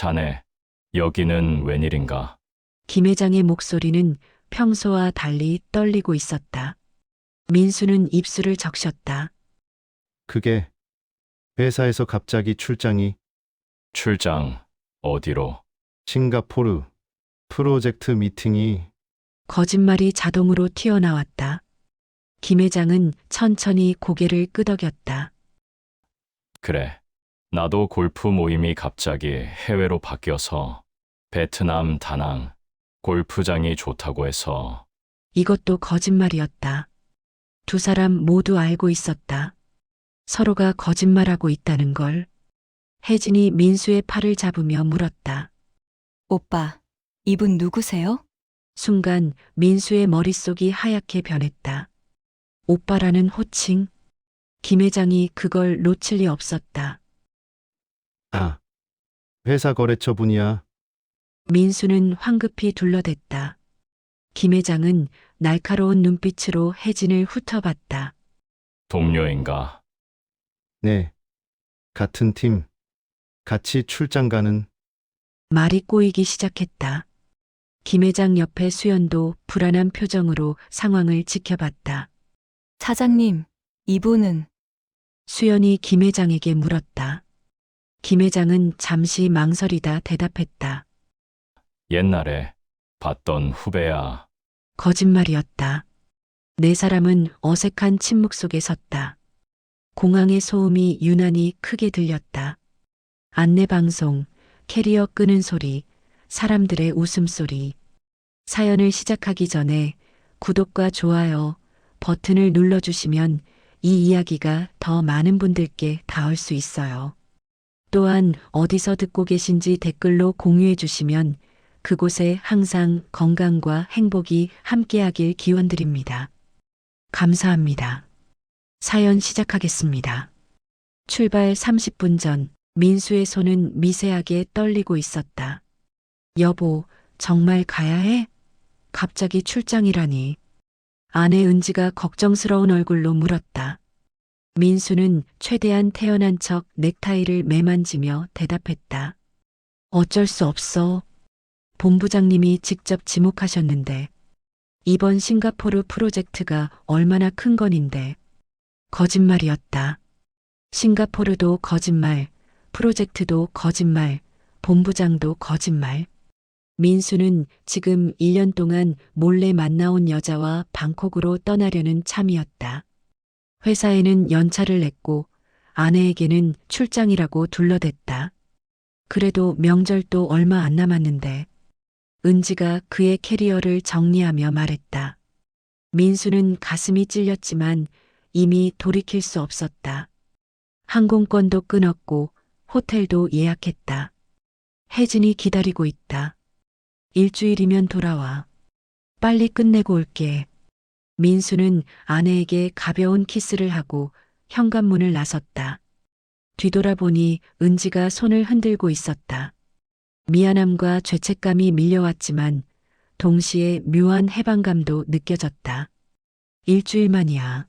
자네, 여기는 웬일인가? 김 회장의 목소리는 평소와 달리 떨리고 있었다. 민수는 입술을 적셨다. 그게 회사에서 갑자기 출장이 출장, 어디로? 싱가포르 프로젝트 미팅이 거짓말이 자동으로 튀어나왔다. 김 회장은 천천히 고개를 끄덕였다. 그래. 나도 골프 모임이 갑자기 해외로 바뀌어서 베트남 다낭 골프장이 좋다고 해서 이것도 거짓말이었다. 두 사람 모두 알고 있었다. 서로가 거짓말하고 있다는 걸. 혜진이 민수의 팔을 잡으며 물었다. 오빠, 이분 누구세요? 순간 민수의 머릿속이 하얗게 변했다. 오빠라는 호칭. 김 회장이 그걸 놓칠 리 없었다. 아, 회사 거래처 분이야. 민수는 황급히 둘러댔다. 김 회장은 날카로운 눈빛으로 혜진을 훑어봤다. 동료인가? 네. 같은 팀. 같이 출장 가는 말이 꼬이기 시작했다. 김 회장 옆에 수연도 불안한 표정으로 상황을 지켜봤다. 사장님, 이분은 수연이 김 회장에게 물었다. 김 회장은 잠시 망설이다 대답했다. 옛날에 봤던 후배야. 거짓말이었다. 네 사람은 어색한 침묵 속에 섰다. 공항의 소음이 유난히 크게 들렸다. 안내방송, 캐리어 끄는 소리, 사람들의 웃음소리. 사연을 시작하기 전에 구독과 좋아요 버튼을 눌러주시면 이 이야기가 더 많은 분들께 닿을 수 있어요. 또한 어디서 듣고 계신지 댓글로 공유해 주시면 그곳에 항상 건강과 행복이 함께하길 기원드립니다. 감사합니다. 사연 시작하겠습니다. 출발 30분 전 민수의 손은 미세하게 떨리고 있었다. 여보, 정말 가야 해? 갑자기 출장이라니. 아내 은지가 걱정스러운 얼굴로 물었다. 민수는 최대한 태연한 척 넥타이를 매만지며 대답했다. 어쩔 수 없어. 본부장님이 직접 지목하셨는데 이번 싱가포르 프로젝트가 얼마나 큰 건인데. 거짓말이었다. 싱가포르도 거짓말, 프로젝트도 거짓말, 본부장도 거짓말. 민수는 지금 1년 동안 몰래 만나온 여자와 방콕으로 떠나려는 참이었다. 회사에는 연차를 냈고 아내에게는 출장이라고 둘러댔다. 그래도 명절도 얼마 안 남았는데 은지가 그의 캐리어를 정리하며 말했다. 민수는 가슴이 찔렸지만 이미 돌이킬 수 없었다. 항공권도 끊었고 호텔도 예약했다. 혜진이 기다리고 있다. 일주일이면 돌아와. 빨리 끝내고 올게. 민수는 아내에게 가벼운 키스를 하고 현관문을 나섰다. 뒤돌아보니 은지가 손을 흔들고 있었다. 미안함과 죄책감이 밀려왔지만 동시에 묘한 해방감도 느껴졌다. 일주일만이야.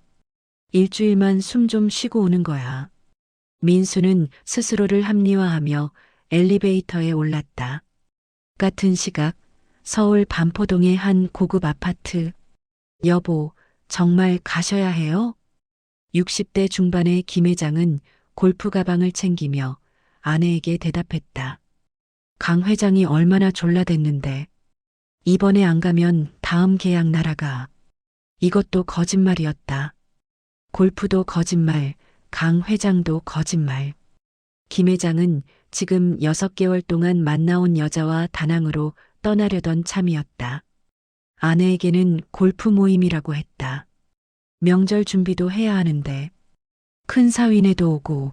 일주일만 숨 좀 쉬고 오는 거야. 민수는 스스로를 합리화하며 엘리베이터에 올랐다. 같은 시각 서울 반포동의 한 고급 아파트. 여보, 정말 가셔야 해요? 60대 중반의 김 회장은 골프 가방을 챙기며 아내에게 대답했다. 강 회장이 얼마나 졸라댔는데 이번에 안 가면 다음 계약 날아가. 이것도 거짓말이었다. 골프도 거짓말, 강 회장도 거짓말. 김 회장은 지금 6개월 동안 만나온 여자와 다낭으로 떠나려던 참이었다. 아내에게는 골프 모임이라고 했다. 명절 준비도 해야 하는데 큰 사위네도 오고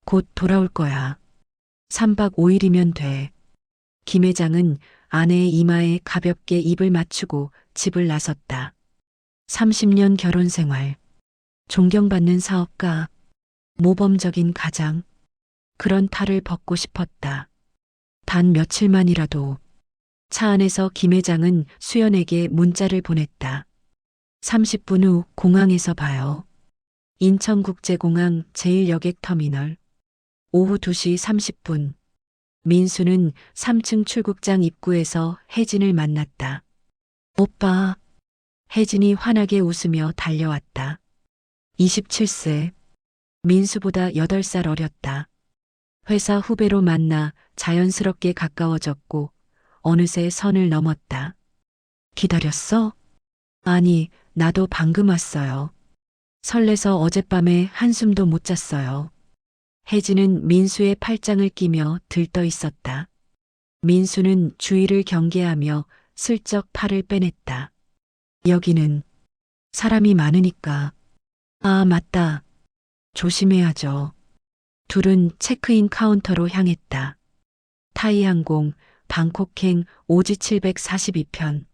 곧 돌아올 거야. 3박 5일이면 돼. 김 회장은 아내의 이마에 가볍게 입을 맞추고 집을 나섰다. 30년 결혼 생활, 존경받는 사업가, 모범적인 가장, 그런 탈을 벗고 싶었다. 단 며칠만이라도. 차 안에서 김 회장은 수연에게 문자를 보냈다. 30분 후 공항에서 봐요. 인천국제공항 제1여객터미널. 오후 2시 30분. 민수는 3층 출국장 입구에서 혜진을 만났다. 오빠. 혜진이 환하게 웃으며 달려왔다. 27세. 민수보다 8살 어렸다. 회사 후배로 만나 자연스럽게 가까워졌고 어느새 선을 넘었다. 기다렸어? 아니, 나도 방금 왔어요. 설레서 어젯밤에 한숨도 못 잤어요. 혜진은 민수의 팔짱을 끼며 들떠 있었다. 민수는 주위를 경계하며 슬쩍 팔을 빼냈다. 여기는 사람이 많으니까. 아, 맞다. 조심해야죠. 둘은 체크인 카운터로 향했다. 타이항공 방콕행 오지 742편.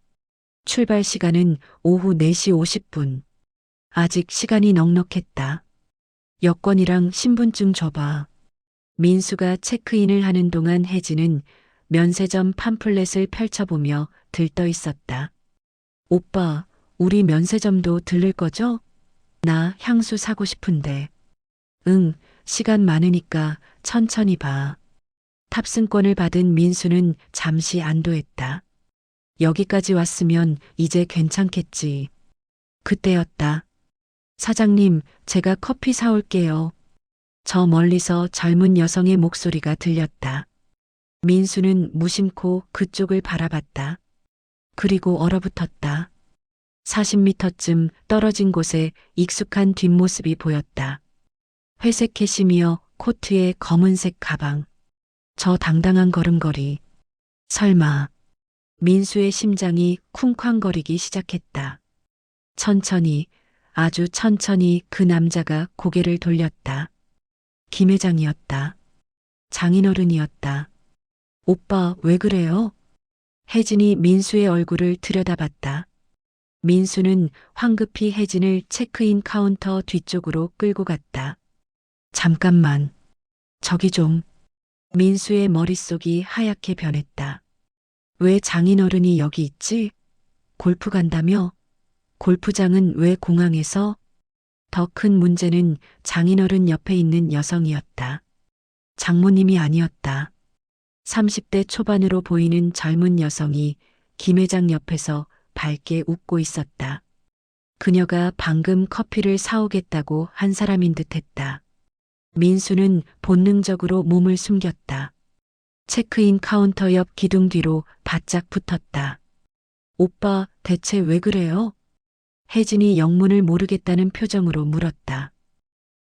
출발 시간은 오후 4시 50분. 아직 시간이 넉넉했다. 여권이랑 신분증 줘봐. 민수가 체크인을 하는 동안 혜진은 면세점 팜플렛을 펼쳐보며 들떠 있었다. 오빠, 우리 면세점도 들를 거죠? 나 향수 사고 싶은데. 응, 시간 많으니까 천천히 봐. 탑승권을 받은 민수는 잠시 안도했다. 여기까지 왔으면 이제 괜찮겠지. 그때였다. 사장님, 제가 커피 사올게요. 저 멀리서 젊은 여성의 목소리가 들렸다. 민수는 무심코 그쪽을 바라봤다. 그리고 얼어붙었다. 40m쯤 떨어진 곳에 익숙한 뒷모습이 보였다. 회색 캐시미어 코트에 검은색 가방. 저 당당한 걸음걸이. 설마. 민수의 심장이 쿵쾅거리기 시작했다. 천천히, 아주 천천히 그 남자가 고개를 돌렸다. 김 회장이었다. 장인어른이었다. 오빠, 왜 그래요? 혜진이 민수의 얼굴을 들여다봤다. 민수는 황급히 혜진을 체크인 카운터 뒤쪽으로 끌고 갔다. 잠깐만. 저기 좀. 민수의 머릿속이 하얗게 변했다. 왜 장인어른이 여기 있지? 골프 간다며? 골프장은 왜 공항에서? 더 큰 문제는 장인어른 옆에 있는 여성이었다. 장모님이 아니었다. 30대 초반으로 보이는 젊은 여성이 김 회장 옆에서 밝게 웃고 있었다. 그녀가 방금 커피를 사오겠다고 한 사람인 듯했다. 민수는 본능적으로 몸을 숨겼다. 체크인 카운터 옆 기둥 뒤로 바짝 붙었다. 오빠, 대체 왜 그래요? 혜진이 영문을 모르겠다는 표정으로 물었다.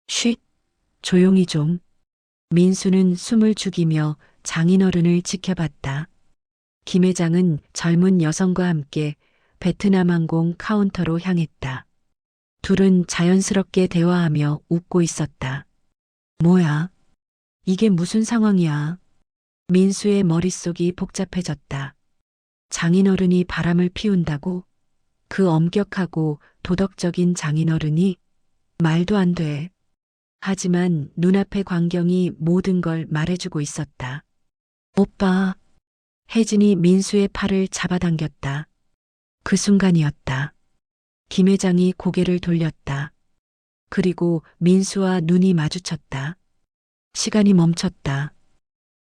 쉿, 조용히 좀. 민수는 숨을 죽이며 장인어른을 지켜봤다. 김 회장은 젊은 여성과 함께 베트남 항공 카운터로 향했다. 둘은 자연스럽게 대화하며 웃고 있었다. 뭐야? 이게 무슨 상황이야? 민수의 머릿속이 복잡해졌다. 장인어른이 바람을 피운다고? 그 엄격하고 도덕적인 장인어른이? 말도 안 돼. 하지만 눈앞의 광경이 모든 걸 말해주고 있었다. 오빠. 혜진이 민수의 팔을 잡아당겼다. 그 순간이었다. 김 회장이 고개를 돌렸다. 그리고 민수와 눈이 마주쳤다. 시간이 멈췄다.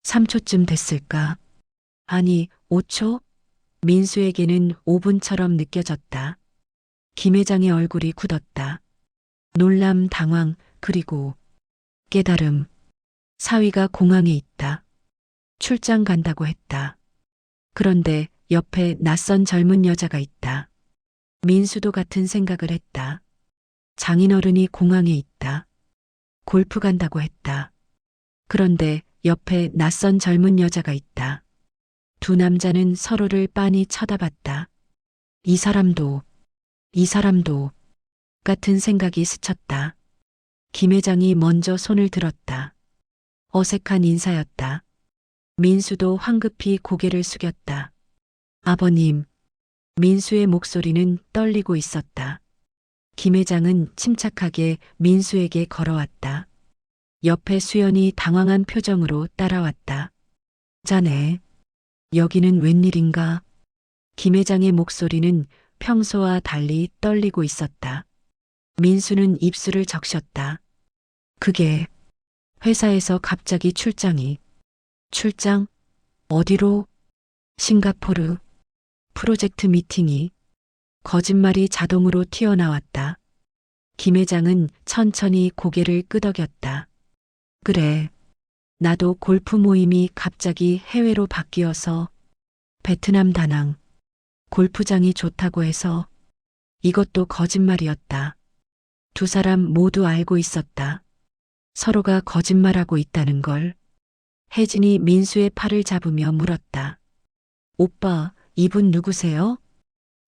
3초쯤 됐을까? 아니, 5초? 민수에게는 5분처럼 느껴졌다. 김 회장의 얼굴이 굳었다. 놀람, 당황, 그리고 깨달음. 사위가 공항에 있다. 출장 간다고 했다. 그런데 옆에 낯선 젊은 여자가 있다. 민수도 같은 생각을 했다. 장인어른이 공항에 있다. 골프 간다고 했다. 그런데 옆에 낯선 젊은 여자가 있다. 두 남자는 서로를 빤히 쳐다봤다. 이 사람도 같은 생각이 스쳤다. 김 회장이 먼저 손을 들었다. 어색한 인사였다. 민수도 황급히 고개를 숙였다. 아버님. 민수의 목소리는 떨리고 있었다. 김 회장은 침착하게 민수에게 걸어왔다. 옆에 수연이 당황한 표정으로 따라왔다. 자네, 여기는 웬일인가? 김 회장의 목소리는 평소와 달리 떨리고 있었다. 민수는 입술을 적셨다. 그게 회사에서 갑자기 출장? 어디로? 싱가포르. 프로젝트 미팅이. 거짓말이 자동으로 튀어나왔다. 김 회장은 천천히 고개를 끄덕였다. 그래. 나도 골프 모임이 갑자기 해외로 바뀌어서 베트남 다낭 골프장이 좋다고 해서 이것도 거짓말이었다. 두 사람 모두 알고 있었다. 서로가 거짓말하고 있다는 걸. 혜진이 민수의 팔을 잡으며 물었다. 오빠, 이분 누구세요?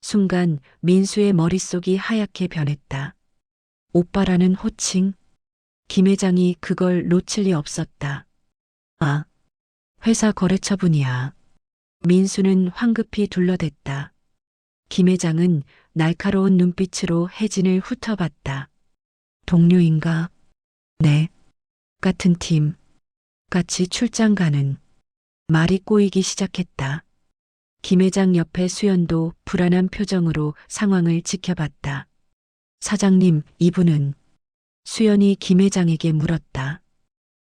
순간 민수의 머릿속이 하얗게 변했다. 오빠라는 호칭. 김 회장이 그걸 놓칠 리 없었다. 아, 회사 거래처분이야. 민수는 황급히 둘러댔다. 김 회장은 날카로운 눈빛으로 혜진을 훑어봤다. 동료인가? 네. 같은 팀. 같이 출장 가는. 말이 꼬이기 시작했다. 김 회장 옆에 수연도 불안한 표정으로 상황을 지켜봤다. 사장님, 이분은? 수연이 김 회장에게 물었다.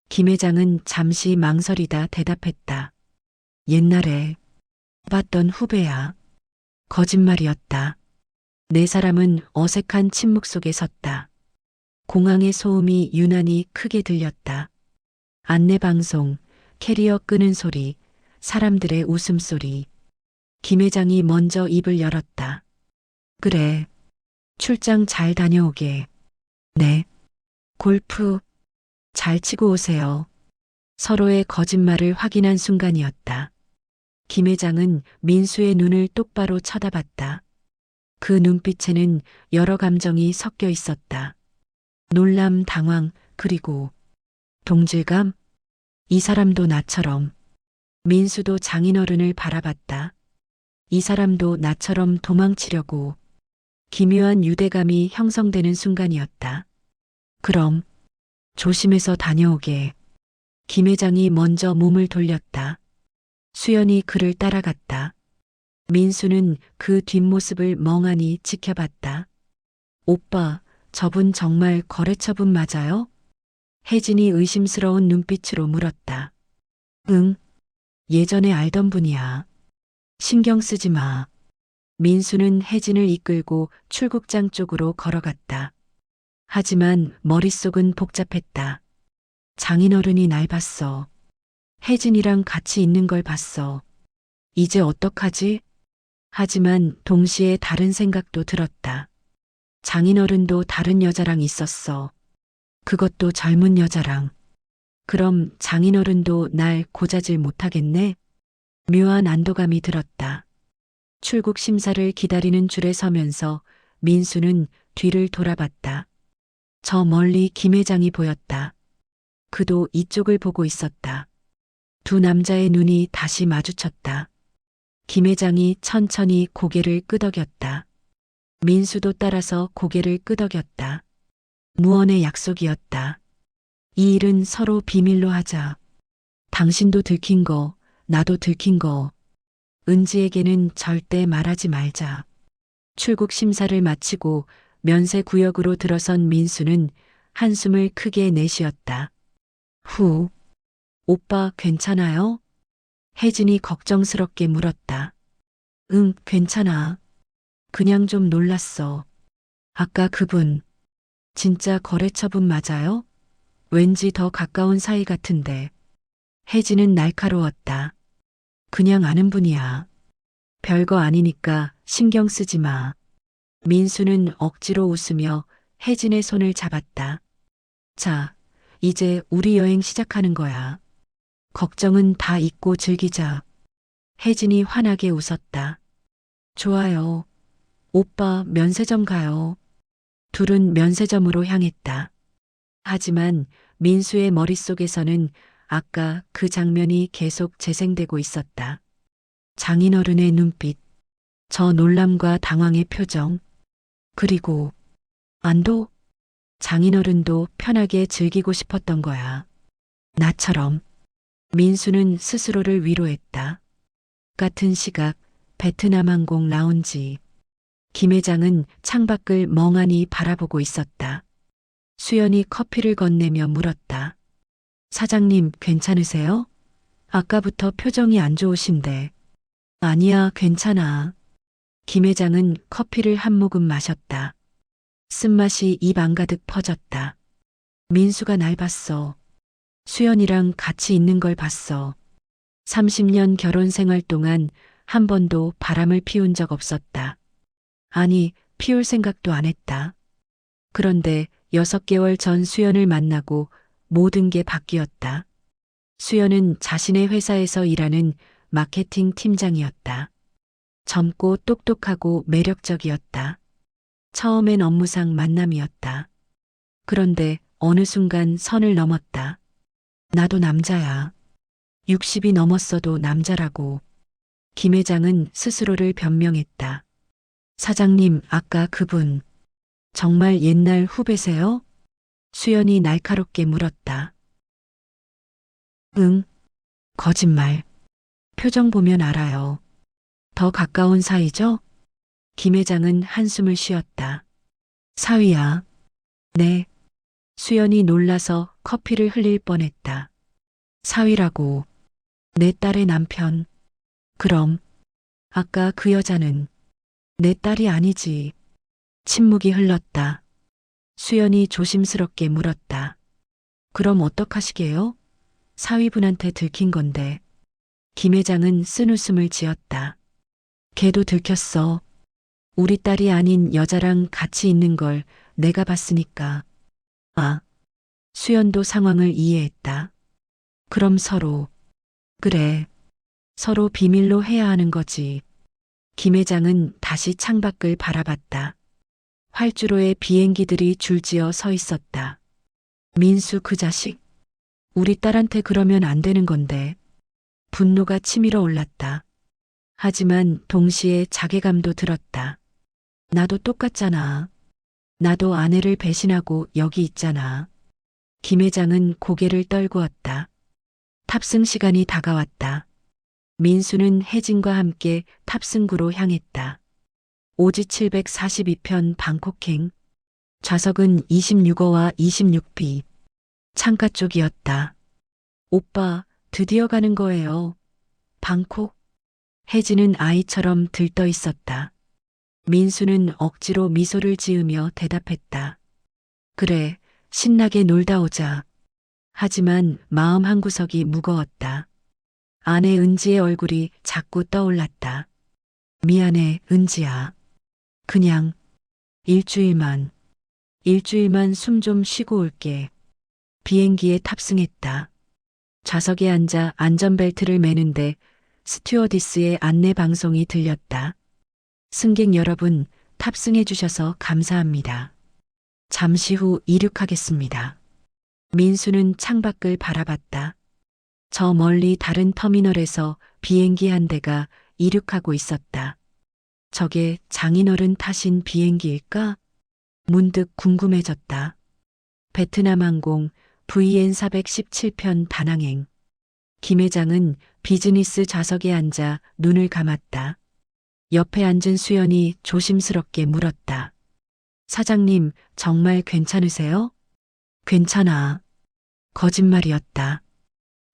김 회장은 잠시 망설이다 대답했다. 옛날에 봤던 후배야. 거짓말이었다. 네 사람은 어색한 침묵 속에 섰다. 공항의 소음이 유난히 크게 들렸다. 안내방송, 캐리어 끄는 소리, 사람들의 웃음소리. 김 회장이 먼저 입을 열었다. 그래. 출장 잘 다녀오게. 네. 골프 잘 치고 오세요. 서로의 거짓말을 확인한 순간이었다. 김 회장은 민수의 눈을 똑바로 쳐다봤다. 그 눈빛에는 여러 감정이 섞여 있었다. 놀람, 당황, 그리고 동질감? 이 사람도 나처럼. 민수도 장인어른을 바라봤다. 이 사람도 나처럼 도망치려고. 기묘한 유대감이 형성되는 순간이었다. 그럼 조심해서 다녀오게. 김 회장이 먼저 몸을 돌렸다. 수연이 그를 따라갔다. 민수는 그 뒷모습을 멍하니 지켜봤다. 오빠, 저분 정말 거래처분 맞아요? 혜진이 의심스러운 눈빛으로 물었다. 응. 예전에 알던 분이야. 신경 쓰지 마. 민수는 혜진을 이끌고 출국장 쪽으로 걸어갔다. 하지만 머릿속은 복잡했다. 장인어른이 날 봤어. 혜진이랑 같이 있는 걸 봤어. 이제 어떡하지? 하지만 동시에 다른 생각도 들었다. 장인어른도 다른 여자랑 있었어. 그것도 젊은 여자랑. 그럼 장인어른도 날 고자질 못하겠네? 묘한 안도감이 들었다. 출국 심사를 기다리는 줄에 서면서 민수는 뒤를 돌아봤다. 저 멀리 김 회장이 보였다. 그도 이쪽을 보고 있었다. 두 남자의 눈이 다시 마주쳤다. 김 회장이 천천히 고개를 끄덕였다. 민수도 따라서 고개를 끄덕였다. 무언의 약속이었다. 이 일은 서로 비밀로 하자. 당신도 들킨 거, 나도 들킨 거. 은지에게는 절대 말하지 말자. 출국 심사를 마치고 면세 구역으로 들어선 민수는 한숨을 크게 내쉬었다. 후. 오빠 괜찮아요? 혜진이 걱정스럽게 물었다. 응, 괜찮아. 그냥 좀 놀랐어. 아까 그분, 진짜 거래처분 맞아요? 왠지 더 가까운 사이 같은데. 혜진은 날카로웠다. 그냥 아는 분이야. 별거 아니니까 신경 쓰지 마. 민수는 억지로 웃으며 혜진의 손을 잡았다. 자, 이제 우리 여행 시작하는 거야. 걱정은 다 잊고 즐기자. 혜진이 환하게 웃었다. 좋아요. 오빠 면세점 가요. 둘은 면세점으로 향했다. 하지만 민수의 머릿속에서는 아까 그 장면이 계속 재생되고 있었다. 장인어른의 눈빛, 저 놀람과 당황의 표정, 그리고 안도? 장인어른도 편하게 즐기고 싶었던 거야. 나처럼. 민수는 스스로를 위로했다. 같은 시각 베트남 항공 라운지. 김 회장은 창밖을 멍하니 바라보고 있었다. 수연이 커피를 건네며 물었다. 사장님 괜찮으세요? 아까부터 표정이 안 좋으신데. 아니야, 괜찮아. 김 회장은 커피를 한 모금 마셨다. 쓴맛이 입 안가득 퍼졌다. 민수가 날 봤어. 수연이랑 같이 있는 걸 봤어. 30년 결혼 생활 동안 한 번도 바람을 피운 적 없었다. 아니, 피울 생각도 안 했다. 그런데 6개월 전 수연을 만나고 모든 게 바뀌었다. 수연은 자신의 회사에서 일하는 마케팅 팀장이었다. 젊고 똑똑하고 매력적이었다. 처음엔 업무상 만남이었다. 그런데 어느 순간 선을 넘었다. 나도 남자야. 60이 넘었어도 남자라고. 김 회장은 스스로를 변명했다. 사장님, 아까 그분 정말 옛날 후배세요? 수연이 날카롭게 물었다. 응. 거짓말. 표정 보면 알아요. 더 가까운 사이죠? 김 회장은 한숨을 쉬었다. 사위야. 네. 수연이 놀라서 커피를 흘릴 뻔했다. 사위라고. 내 딸의 남편. 그럼 아까 그 여자는 내 딸이 아니지. 침묵이 흘렀다. 수연이 조심스럽게 물었다. 그럼 어떡하시게요? 사위분한테 들킨 건데. 김 회장은 쓴웃음을 지었다. 걔도 들켰어. 우리 딸이 아닌 여자랑 같이 있는 걸 내가 봤으니까. 아. 수연도 상황을 이해했다. 그럼 서로. 그래. 서로 비밀로 해야 하는 거지. 김 회장은 다시 창밖을 바라봤다. 활주로에 비행기들이 줄지어 서 있었다. 민수 그 자식. 우리 딸한테 그러면 안 되는 건데. 분노가 치밀어 올랐다. 하지만 동시에 자괴감도 들었다. 나도 똑같잖아. 나도 아내를 배신하고 여기 있잖아. 김 회장은 고개를 떨구었다. 탑승 시간이 다가왔다. 민수는 혜진과 함께 탑승구로 향했다. 오지 742편 방콕행. 좌석은 26호와 26B. 창가 쪽이었다. 오빠, 드디어 가는 거예요. 방콕? 혜진은 아이처럼 들떠 있었다. 민수는 억지로 미소를 지으며 대답했다. 그래, 신나게 놀다 오자. 하지만 마음 한구석이 무거웠다. 아내 은지의 얼굴이 자꾸 떠올랐다. 미안해, 은지야. 그냥 일주일만 숨 좀 쉬고 올게. 비행기에 탑승했다. 좌석에 앉아 안전벨트를 매는데 스튜어디스의 안내 방송이 들렸다. 승객 여러분, 탑승해 주셔서 감사합니다. 잠시 후 이륙하겠습니다. 민수는 창밖을 바라봤다. 저 멀리 다른 터미널에서 비행기 한 대가 이륙하고 있었다. 저게 장인어른 타신 비행기일까? 문득 궁금해졌다. 베트남 항공 VN417편 다낭행. 김 회장은 비즈니스 좌석에 앉아 눈을 감았다. 옆에 앉은 수연이 조심스럽게 물었다. 사장님, 정말 괜찮으세요? 괜찮아. 거짓말이었다.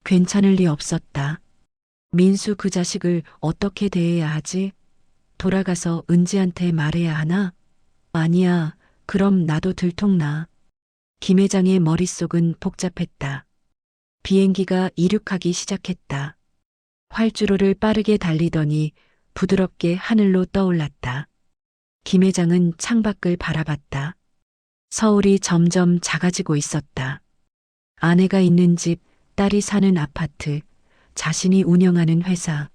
괜찮을 리 없었다. 민수 그 자식을 어떻게 대해야 하지? 돌아가서 은지한테 말해야 하나? 아니야, 그럼 나도 들통나. 김 회장의 머릿속은 복잡했다. 비행기가 이륙하기 시작했다. 활주로를 빠르게 달리더니 부드럽게 하늘로 떠올랐다. 김 회장은 창밖을 바라봤다. 서울이 점점 작아지고 있었다. 아내가 있는 집, 딸이 사는 아파트, 자신이 운영하는 회사.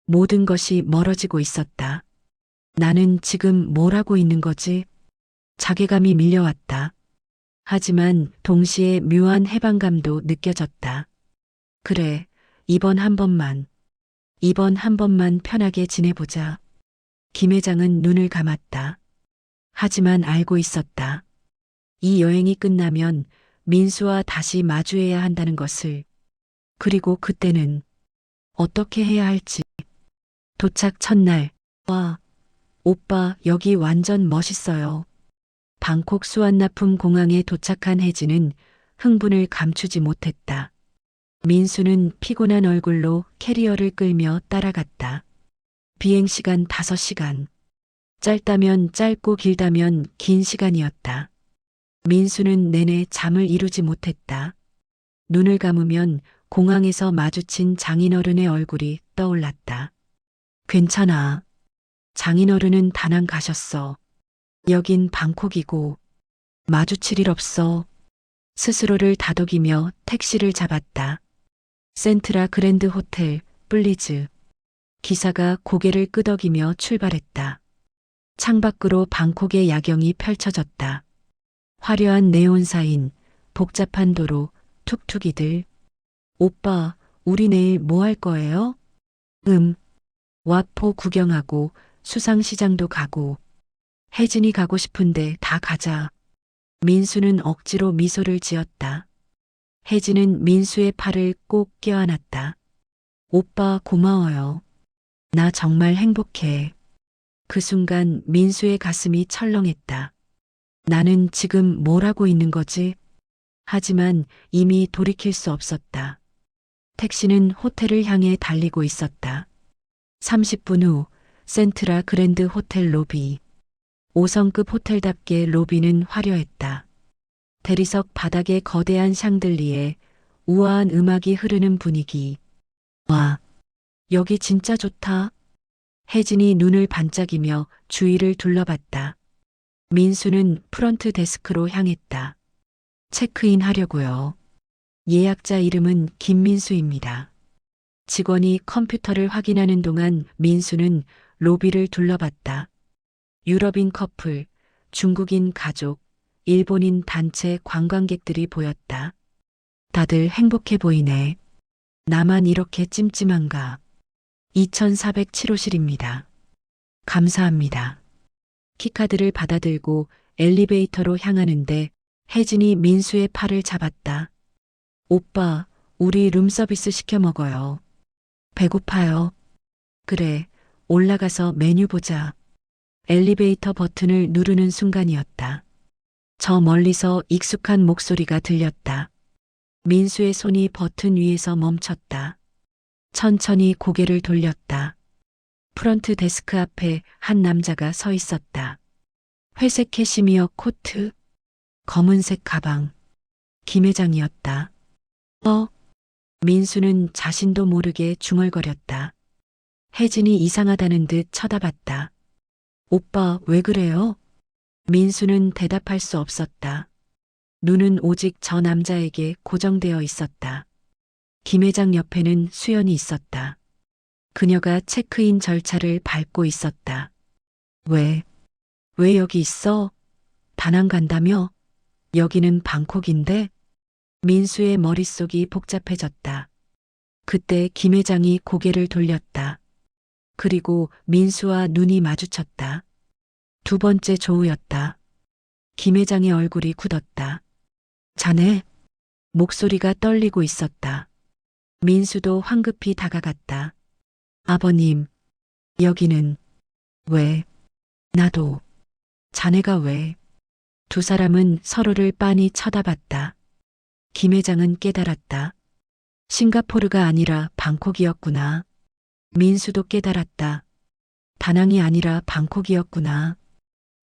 모든 것이 멀어지고 있었다. 나는 지금 뭘 하고 있는 거지? 자괴감이 밀려왔다. 하지만 동시에 묘한 해방감도 느껴졌다. 그래, 이번 한 번만 편하게 지내보자. 김 회장은 눈을 감았다. 하지만 알고 있었다. 이 여행이 끝나면 민수와 다시 마주해야 한다는 것을. 그리고 그때는 어떻게 해야 할지. 도착 첫날. 와, 오빠 여기 완전 멋있어요. 방콕 수완나품 공항에 도착한 혜진은 흥분을 감추지 못했다. 민수는 피곤한 얼굴로 캐리어를 끌며 따라갔다. 비행시간 5시간. 짧다면 짧고 길다면 긴 시간이었다. 민수는 내내 잠을 이루지 못했다. 눈을 감으면 공항에서 마주친 장인어른의 얼굴이 떠올랐다. 괜찮아. 장인어른은 다낭 가셨어. 여긴 방콕이고 마주칠 일 없어. 스스로를 다독이며 택시를 잡았다. 센트라 그랜드 호텔, 플리즈. 기사가 고개를 끄덕이며 출발했다. 창밖으로 방콕의 야경이 펼쳐졌다. 화려한 네온사인, 복잡한 도로, 툭툭이들. 오빠, 우리 내일 뭐 할 거예요? 와포 구경하고 수상시장도 가고. 혜진이 가고 싶은데 다 가자. 민수는 억지로 미소를 지었다. 혜진은 민수의 팔을 꼭 껴안았다. 오빠 고마워요. 나 정말 행복해. 그 순간 민수의 가슴이 철렁했다. 나는 지금 뭘 하고 있는 거지? 하지만 이미 돌이킬 수 없었다. 택시는 호텔을 향해 달리고 있었다. 30분 후 센트라 그랜드 호텔 로비. 5성급 호텔답게 로비는 화려했다. 대리석 바닥에 거대한 샹들리에 우아한 음악이 흐르는 분위기. 와, 여기 진짜 좋다. 혜진이 눈을 반짝이며 주위를 둘러봤다. 민수는 프런트 데스크로 향했다. 체크인 하려고요. 예약자 이름은 김민수입니다. 직원이 컴퓨터를 확인하는 동안 민수는 로비를 둘러봤다. 유럽인 커플, 중국인 가족, 일본인 단체 관광객들이 보였다. 다들 행복해 보이네. 나만 이렇게 찜찜한가. 2407호실입니다. 감사합니다. 키카드를 받아들고 엘리베이터로 향하는데 혜진이 민수의 팔을 잡았다. 오빠, 우리 룸서비스 시켜 먹어요. 배고파요. 그래, 올라가서 메뉴 보자. 엘리베이터 버튼을 누르는 순간이었다. 저 멀리서 익숙한 목소리가 들렸다. 민수의 손이 버튼 위에서 멈췄다. 천천히 고개를 돌렸다. 프런트 데스크 앞에 한 남자가 서 있었다. 회색 캐시미어 코트, 검은색 가방. 김 회장이었다. 민수는 자신도 모르게 중얼거렸다. 혜진이 이상하다는 듯 쳐다봤다. 오빠, 왜 그래요? 민수는 대답할 수 없었다. 눈은 오직 저 남자에게 고정되어 있었다. 김 회장 옆에는 수연이 있었다. 그녀가 체크인 절차를 밟고 있었다. 왜 여기 있어? 다낭 간다며? 여기는 방콕인데? 민수의 머릿속이 복잡해졌다. 그때 김 회장이 고개를 돌렸다. 그리고 민수와 눈이 마주쳤다. 두 번째 조우였다. 김 회장의 얼굴이 굳었다. 자네? 목소리가 떨리고 있었다. 민수도 황급히 다가갔다. 아버님, 여기는 왜? 나도. 자네가 왜? 두 사람은 서로를 빤히 쳐다봤다. 김 회장은 깨달았다. 싱가포르가 아니라 방콕이었구나. 민수도 깨달았다. 다낭이 아니라 방콕이었구나.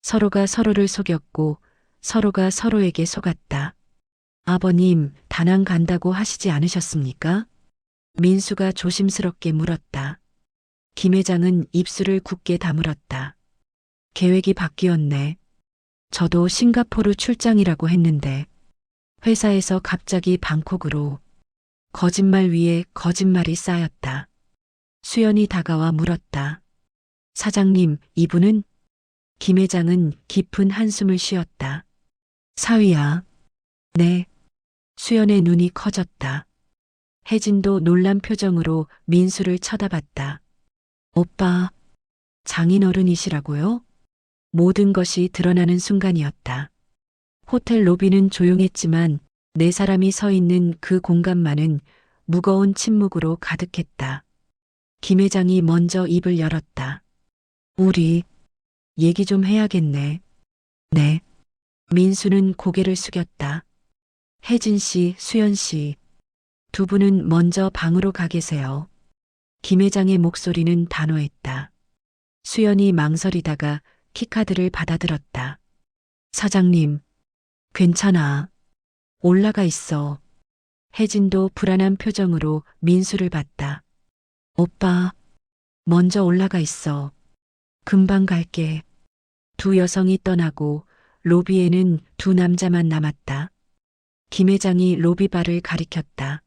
서로가 서로를 속였고 서로가 서로에게 속았다. 아버님, 다낭 간다고 하시지 않으셨습니까? 민수가 조심스럽게 물었다. 김 회장은 입술을 굳게 다물었다. 계획이 바뀌었네. 저도 싱가포르 출장이라고 했는데 회사에서 갑자기 방콕으로. 거짓말 위에 거짓말이 쌓였다. 수연이 다가와 물었다. 사장님, 이분은? 김 회장은 깊은 한숨을 쉬었다. 사위야. 네. 수연의 눈이 커졌다. 혜진도 놀란 표정으로 민수를 쳐다봤다. 오빠, 장인어른이시라고요? 모든 것이 드러나는 순간이었다. 호텔 로비는 조용했지만 네 사람이 서 있는 그 공간만은 무거운 침묵으로 가득했다. 김 회장이 먼저 입을 열었다. 우리 얘기 좀 해야겠네. 네. 민수는 고개를 숙였다. 혜진 씨, 수연 씨. 두 분은 먼저 방으로 가 계세요. 김 회장의 목소리는 단호했다. 수연이 망설이다가 키카드를 받아들었다. 사장님, 괜찮아. 올라가 있어. 혜진도 불안한 표정으로 민수를 봤다. 오빠, 먼저 올라가 있어. 금방 갈게. 두 여성이 떠나고 로비에는 두 남자만 남았다. 김 회장이 로비바를 가리켰다.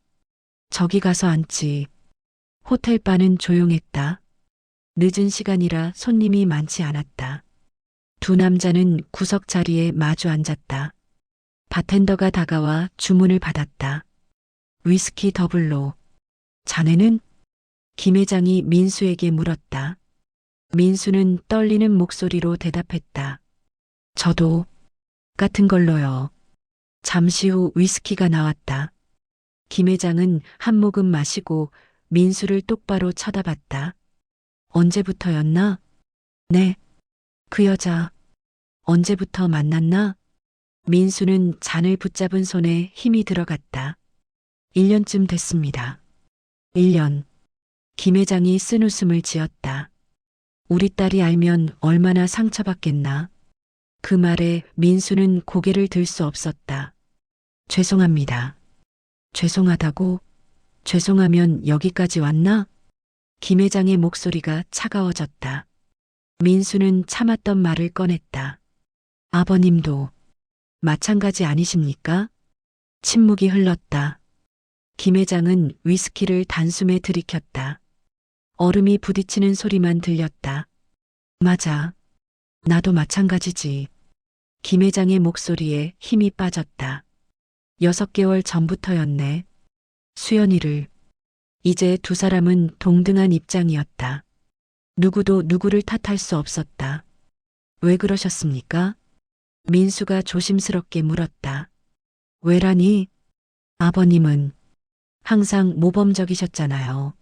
저기 가서 앉지. 호텔 바는 조용했다. 늦은 시간이라 손님이 많지 않았다. 두 남자는 구석 자리에 마주 앉았다. 바텐더가 다가와 주문을 받았다. 위스키 더블로. 자네는? 김 회장이 민수에게 물었다. 민수는 떨리는 목소리로 대답했다. 저도 같은 걸로요. 잠시 후 위스키가 나왔다. 김 회장은 한 모금 마시고 민수를 똑바로 쳐다봤다. 언제부터였나? 네. 그 여자 언제부터 만났나? 민수는 잔을 붙잡은 손에 힘이 들어갔다. 1년쯤 됐습니다. 1년. 김 회장이 쓴 웃음을 지었다. 우리 딸이 알면 얼마나 상처받겠나. 그 말에 민수는 고개를 들 수 없었다. 죄송합니다. 죄송하다고? 죄송하면 여기까지 왔나? 김 회장의 목소리가 차가워졌다. 민수는 참았던 말을 꺼냈다. 아버님도 마찬가지 아니십니까? 침묵이 흘렀다. 김 회장은 위스키를 단숨에 들이켰다. 얼음이 부딪히는 소리만 들렸다. 맞아. 나도 마찬가지지. 김 회장의 목소리에 힘이 빠졌다. 6개월 전부터였네. 수연이를. 이제 두 사람은 동등한 입장이었다. 누구도 누구를 탓할 수 없었다. 왜 그러셨습니까? 민수가 조심스럽게 물었다. 왜라니? 아버님은 항상 모범적이셨잖아요.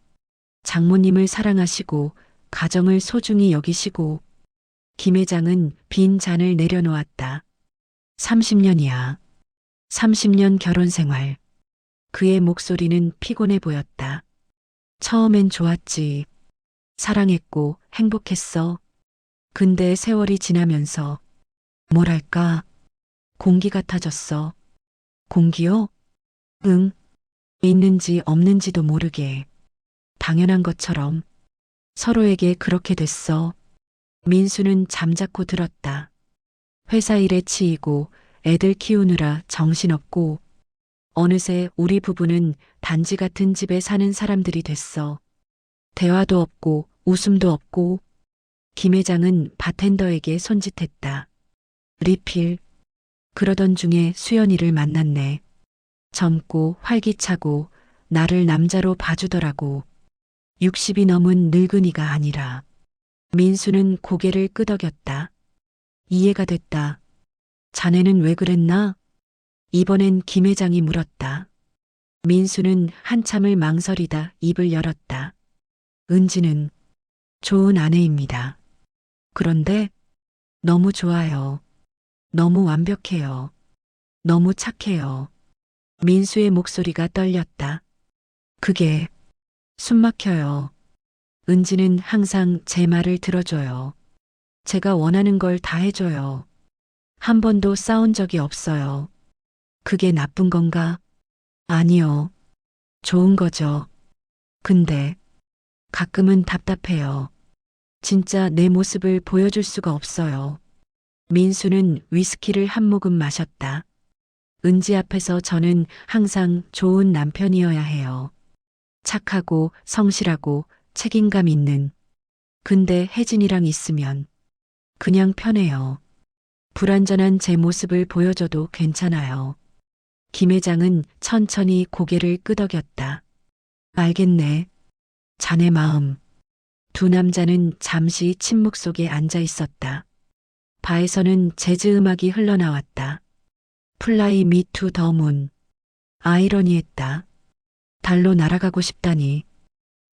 장모님을 사랑하시고 가정을 소중히 여기시고. 김 회장은 빈 잔을 내려놓았다. 30년이야. 30년 결혼 생활. 그의 목소리는 피곤해 보였다. 처음엔 좋았지. 사랑했고 행복했어. 근데 세월이 지나면서 뭐랄까 공기 같아졌어. 공기요? 응. 있는지 없는지도 모르게. 당연한 것처럼 서로에게 그렇게 됐어. 민수는 잠자코 들었다. 회사 일에 치이고 애들 키우느라 정신없고 어느새 우리 부부는 단지 같은 집에 사는 사람들이 됐어. 대화도 없고 웃음도 없고. 김 회장은 바텐더에게 손짓했다. 리필. 그러던 중에 수연이를 만났네. 젊고 활기차고 나를 남자로 봐주더라고. 60이 넘은 늙은이가 아니라. 민수는 고개를 끄덕였다. 이해가 됐다. 자네는 왜 그랬나? 이번엔 김 회장이 물었다. 민수는 한참을 망설이다 입을 열었다. 은지는 좋은 아내입니다. 그런데 너무 좋아요. 너무 완벽해요. 너무 착해요. 민수의 목소리가 떨렸다. 그게 숨 막혀요. 은지는 항상 제 말을 들어줘요. 제가 원하는 걸 다 해줘요. 한 번도 싸운 적이 없어요. 그게 나쁜 건가? 아니요. 좋은 거죠. 근데 가끔은 답답해요. 진짜 내 모습을 보여줄 수가 없어요. 민수는 위스키를 한 모금 마셨다. 은지 앞에서 저는 항상 좋은 남편이어야 해요. 착하고 성실하고 책임감 있는. 근데 혜진이랑 있으면 그냥 편해요. 불완전한 제 모습을 보여줘도 괜찮아요. 김 회장은 천천히 고개를 끄덕였다. 알겠네. 자네 마음. 두 남자는 잠시 침묵 속에 앉아 있었다. 바에서는 재즈 음악이 흘러나왔다. 플라이 미 투 더 문. 아이러니했다. 달로 날아가고 싶다니.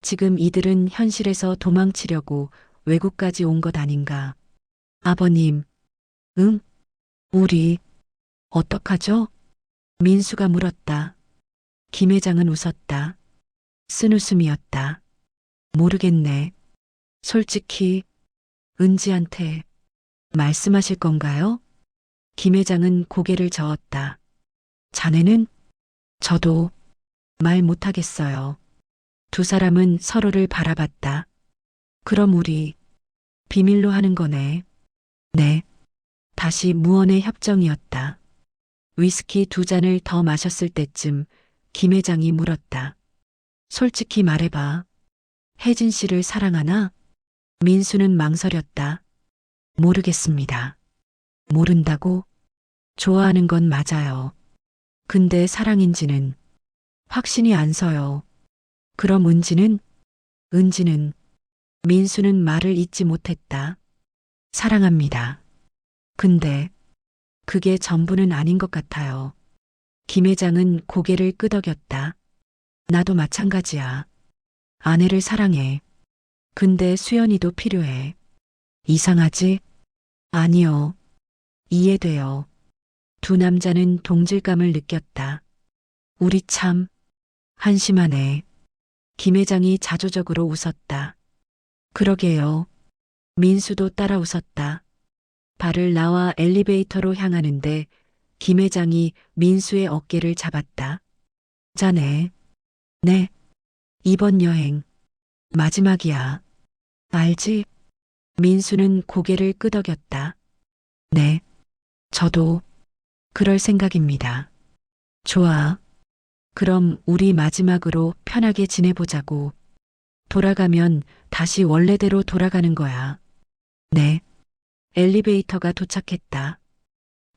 지금 이들은 현실에서 도망치려고 외국까지 온 것 아닌가. 아버님. 응? 우리 어떡하죠? 민수가 물었다. 김 회장은 웃었다. 쓴웃음이었다. 모르겠네. 솔직히 은지한테 말씀하실 건가요? 김 회장은 고개를 저었다. 자네는? 저도 말 못하겠어요. 두 사람은 서로를 바라봤다. 그럼 우리 비밀로 하는 거네. 네. 다시 무언의 협정이었다. 위스키 2잔을 더 마셨을 때쯤 김 회장이 물었다. 솔직히 말해봐. 혜진 씨를 사랑하나? 민수는 망설였다. 모르겠습니다. 모른다고? 좋아하는 건 맞아요. 근데 사랑인지는 확신이 안 서요. 그럼 은지는? 은지는 민수는 말을 잇지 못했다. 사랑합니다. 근데 그게 전부는 아닌 것 같아요. 김 회장은 고개를 끄덕였다. 나도 마찬가지야. 아내를 사랑해. 근데 수연이도 필요해. 이상하지? 아니요. 이해돼요. 두 남자는 동질감을 느꼈다. 우리 참 한심하네. 김 회장이 자조적으로 웃었다. 그러게요. 민수도 따라 웃었다. 발을 나와 엘리베이터로 향하는데 김 회장이 민수의 어깨를 잡았다. 자네. 네. 이번 여행 마지막이야. 알지? 민수는 고개를 끄덕였다. 네. 저도 그럴 생각입니다. 좋아. 그럼 우리 마지막으로 편하게 지내보자고. 돌아가면 다시 원래대로 돌아가는 거야. 네. 엘리베이터가 도착했다.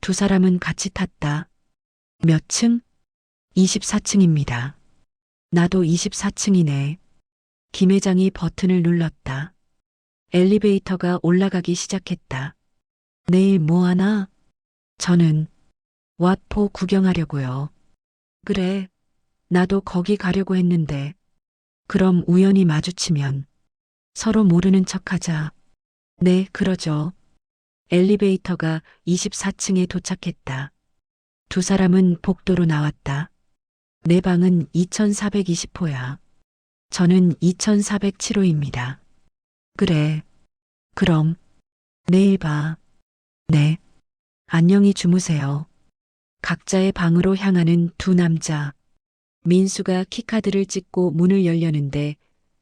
두 사람은 같이 탔다. 몇 층? 24층입니다. 나도 24층이네. 김 회장이 버튼을 눌렀다. 엘리베이터가 올라가기 시작했다. 내일 뭐 하나? 저는 왓포 구경하려고요. 그래. 나도 거기 가려고 했는데. 그럼 우연히 마주치면 서로 모르는 척하자. 네, 그러죠. 엘리베이터가 24층에 도착했다. 두 사람은 복도로 나왔다. 내 방은 2420호야. 저는 2407호입니다. 그래. 그럼 내일 봐. 네. 안녕히 주무세요. 각자의 방으로 향하는 두 남자. 민수가 키카드를 찍고 문을 열려는데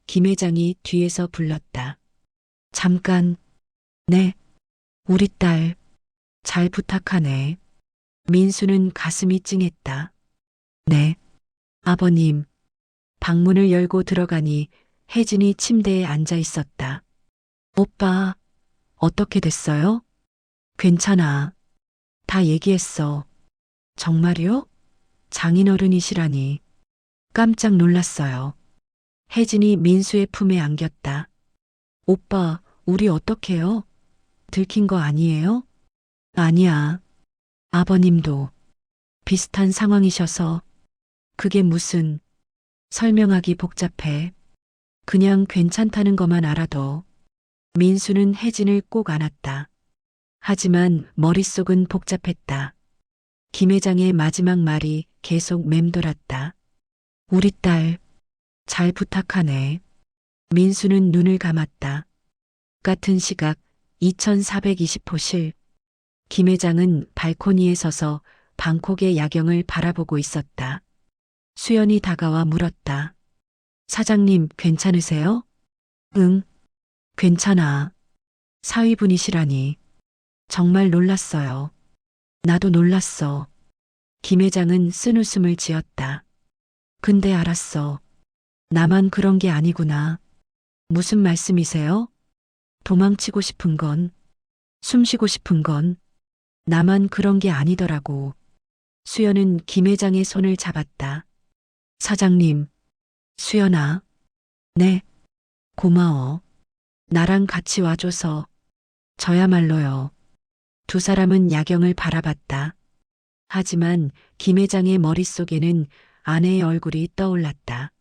김 회장이 뒤에서 불렀다. 잠깐. 네. 우리 딸 잘 부탁하네. 민수는 가슴이 찡했다. 네. 아버님. 방문을 열고 들어가니 혜진이 침대에 앉아 있었다. 오빠, 어떻게 됐어요? 괜찮아. 다 얘기했어. 정말요? 장인어른이시라니. 깜짝 놀랐어요. 혜진이 민수의 품에 안겼다. 오빠, 우리 어떡해요? 들킨 거 아니에요? 아니야. 아버님도 비슷한 상황이셔서 그게 무슨 설명하기 복잡해. 그냥 괜찮다는 것만 알아도. 민수는 혜진을 꼭 안았다. 하지만 머릿속은 복잡했다. 김 회장의 마지막 말이 계속 맴돌았다. 우리 딸 잘 부탁하네. 민수는 눈을 감았다. 같은 시각 2420호실. 김 회장은 발코니에 서서 방콕의 야경을 바라보고 있었다. 수연이 다가와 물었다. 사장님 괜찮으세요? 응, 괜찮아. 사위분이시라니. 정말 놀랐어요. 나도 놀랐어. 김 회장은 쓴웃음을 지었다. 근데 알았어. 나만 그런 게 아니구나. 무슨 말씀이세요? 도망치고 싶은 건, 숨쉬고 싶은 건, 나만 그런 게 아니더라고. 수연은 김 회장의 손을 잡았다. 사장님, 수연아. 네, 고마워. 나랑 같이 와줘서. 저야말로요. 두 사람은 야경을 바라봤다. 하지만 김 회장의 머릿속에는 아내의 얼굴이 떠올랐다.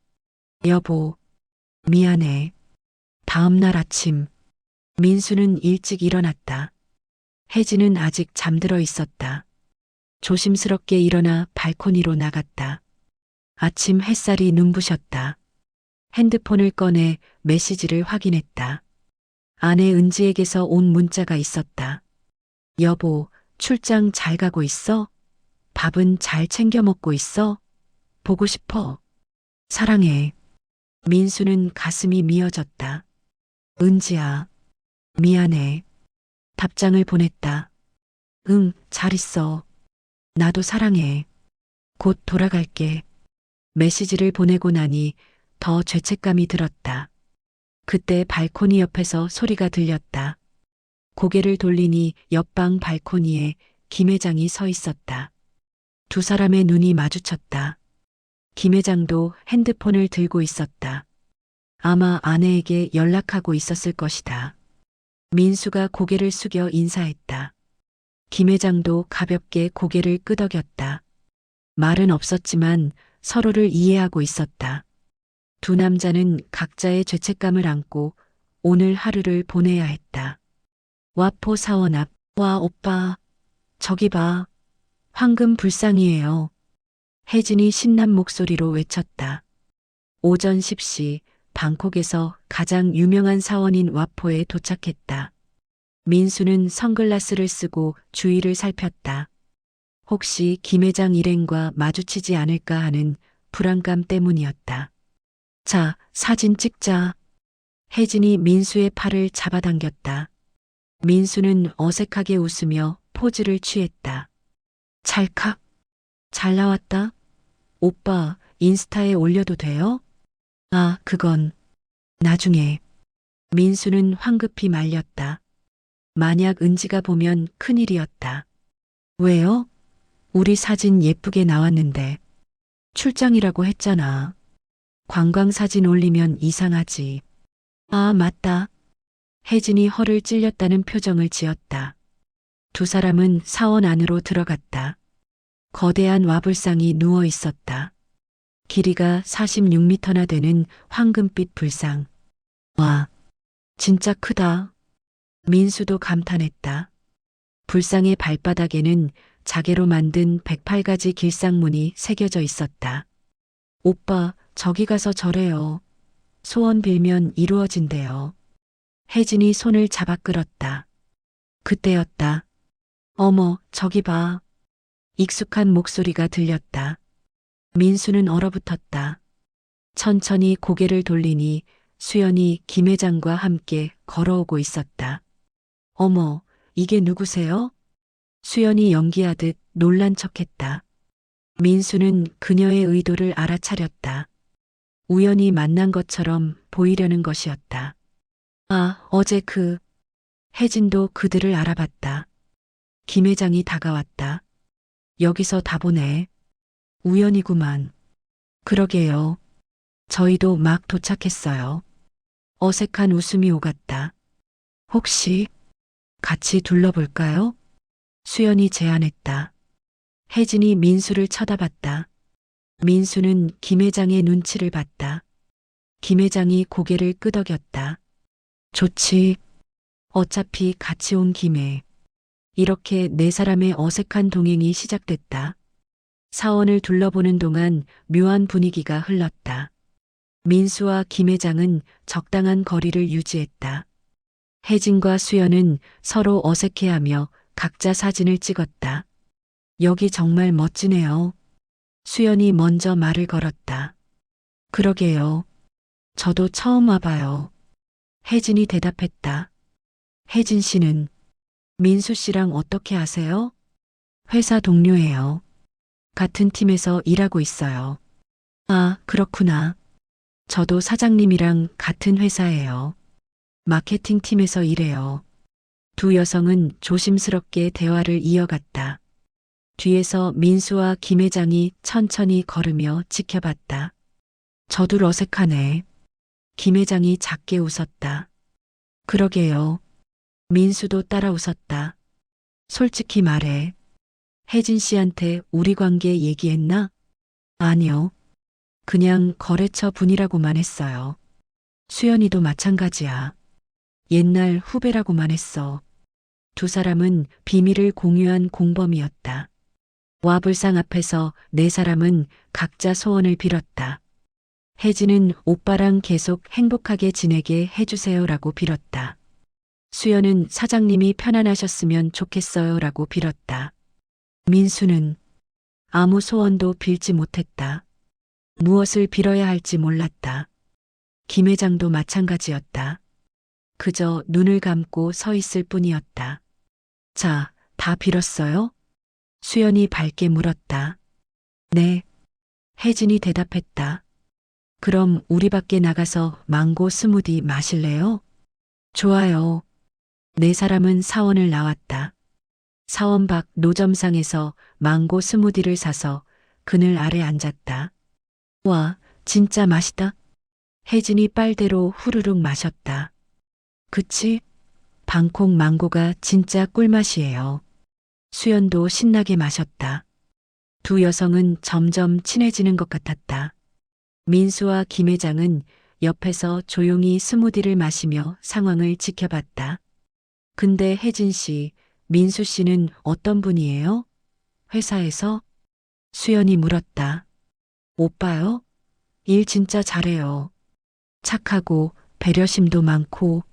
여보, 미안해. 다음 날 아침, 민수는 일찍 일어났다. 혜진은 아직 잠들어 있었다. 조심스럽게 일어나 발코니로 나갔다. 아침 햇살이 눈부셨다. 핸드폰을 꺼내 메시지를 확인했다. 아내 은지에게서 온 문자가 있었다. 여보, 출장 잘 가고 있어? 밥은 잘 챙겨 먹고 있어? 보고 싶어. 사랑해. 민수는 가슴이 미어졌다. 은지야, 미안해. 답장을 보냈다. 응, 잘 있어. 나도 사랑해. 곧 돌아갈게. 메시지를 보내고 나니 더 죄책감이 들었다. 그때 발코니 옆에서 소리가 들렸다. 고개를 돌리니 옆방 발코니에 김 회장이 서 있었다. 두 사람의 눈이 마주쳤다. 김 회장도 핸드폰을 들고 있었다. 아마 아내에게 연락하고 있었을 것이다. 민수가 고개를 숙여 인사했다. 김 회장도 가볍게 고개를 끄덕였다. 말은 없었지만 서로를 이해하고 있었다. 두 남자는 각자의 죄책감을 안고 오늘 하루를 보내야 했다. 와포 사원 앞, 와 오빠, 저기 봐. 황금 불상이에요. 혜진이 신난 목소리로 외쳤다. 오전 10시 방콕에서 가장 유명한 사원인 와포에 도착했다. 민수는 선글라스를 쓰고 주위를 살폈다. 혹시 김 회장 일행과 마주치지 않을까 하는 불안감 때문이었다. 자, 사진 찍자. 혜진이 민수의 팔을 잡아당겼다. 민수는 어색하게 웃으며 포즈를 취했다. 찰칵. 잘 나왔다. 오빠, 인스타에 올려도 돼요? 아, 그건 나중에. 민수는 황급히 말렸다. 만약 은지가 보면 큰일이었다. 왜요? 우리 사진 예쁘게 나왔는데. 출장이라고 했잖아. 관광사진 올리면 이상하지. 아, 맞다. 혜진이 허를 찔렸다는 표정을 지었다. 두 사람은 사원 안으로 들어갔다. 거대한 와불상이 누워 있었다. 길이가 46m나 되는 황금빛 불상. 와, 진짜 크다. 민수도 감탄했다. 불상의 발바닥에는 자개로 만든 108가지 길상문이 새겨져 있었다. 오빠, 저기 가서 절해요. 소원 빌면 이루어진대요. 혜진이 손을 잡아 끌었다. 그때였다. 어머, 저기 봐. 익숙한 목소리가 들렸다. 민수는 얼어붙었다. 천천히 고개를 돌리니 수연이 김 회장과 함께 걸어오고 있었다. 어머, 이게 누구세요? 수연이 연기하듯 놀란 척했다. 민수는 그녀의 의도를 알아차렸다. 우연히 만난 것처럼 보이려는 것이었다. 아, 어제 혜진도 그들을 알아봤다. 김 회장이 다가왔다. 여기서 다 보네. 우연이구만. 그러게요. 저희도 막 도착했어요. 어색한 웃음이 오갔다. 혹시 같이 둘러볼까요? 수연이 제안했다. 혜진이 민수를 쳐다봤다. 민수는 김 회장의 눈치를 봤다. 김 회장이 고개를 끄덕였다. 좋지. 어차피 같이 온 김에. 이렇게 네 사람의 어색한 동행이 시작됐다. 사원을 둘러보는 동안 묘한 분위기가 흘렀다. 민수와 김 회장은 적당한 거리를 유지했다. 혜진과 수연은 서로 어색해하며 각자 사진을 찍었다. 여기 정말 멋지네요. 수연이 먼저 말을 걸었다. 그러게요. 저도 처음 와봐요. 혜진이 대답했다. 혜진 씨는 민수 씨랑 어떻게 아세요? 회사 동료예요. 같은 팀에서 일하고 있어요. 아, 그렇구나. 저도 사장님이랑 같은 회사예요. 마케팅 팀에서 일해요. 두 여성은 조심스럽게 대화를 이어갔다. 뒤에서 민수와 김 회장이 천천히 걸으며 지켜봤다. 저도 어색하네. 김 회장이 작게 웃었다. 그러게요. 민수도 따라 웃었다. 솔직히 말해. 혜진 씨한테 우리 관계 얘기했나? 아니요. 그냥 거래처 분이라고만 했어요. 수연이도 마찬가지야. 옛날 후배라고만 했어. 두 사람은 비밀을 공유한 공범이었다. 와불상 앞에서 네 사람은 각자 소원을 빌었다. 혜진은 오빠랑 계속 행복하게 지내게 해주세요라고 빌었다. 수연은 사장님이 편안하셨으면 좋겠어요라고 빌었다. 민수는 아무 소원도 빌지 못했다. 무엇을 빌어야 할지 몰랐다. 김 회장도 마찬가지였다. 그저 눈을 감고 서 있을 뿐이었다. 자, 다 빌었어요? 수연이 밝게 물었다. 네. 혜진이 대답했다. 그럼 우리 밖에 나가서 망고 스무디 마실래요? 좋아요. 네 사람은 사원을 나왔다. 사원 밖 노점상에서 망고 스무디를 사서 그늘 아래 앉았다. 와, 진짜 맛있다. 혜진이 빨대로 후루룩 마셨다. 그치? 방콕 망고가 진짜 꿀맛이에요. 수연도 신나게 마셨다. 두 여성은 점점 친해지는 것 같았다. 민수와 김 회장은 옆에서 조용히 스무디를 마시며 상황을 지켜봤다. 근데 혜진 씨, 민수 씨는 어떤 분이에요? 회사에서? 수연이 물었다. 오빠요? 일 진짜 잘해요. 착하고 배려심도 많고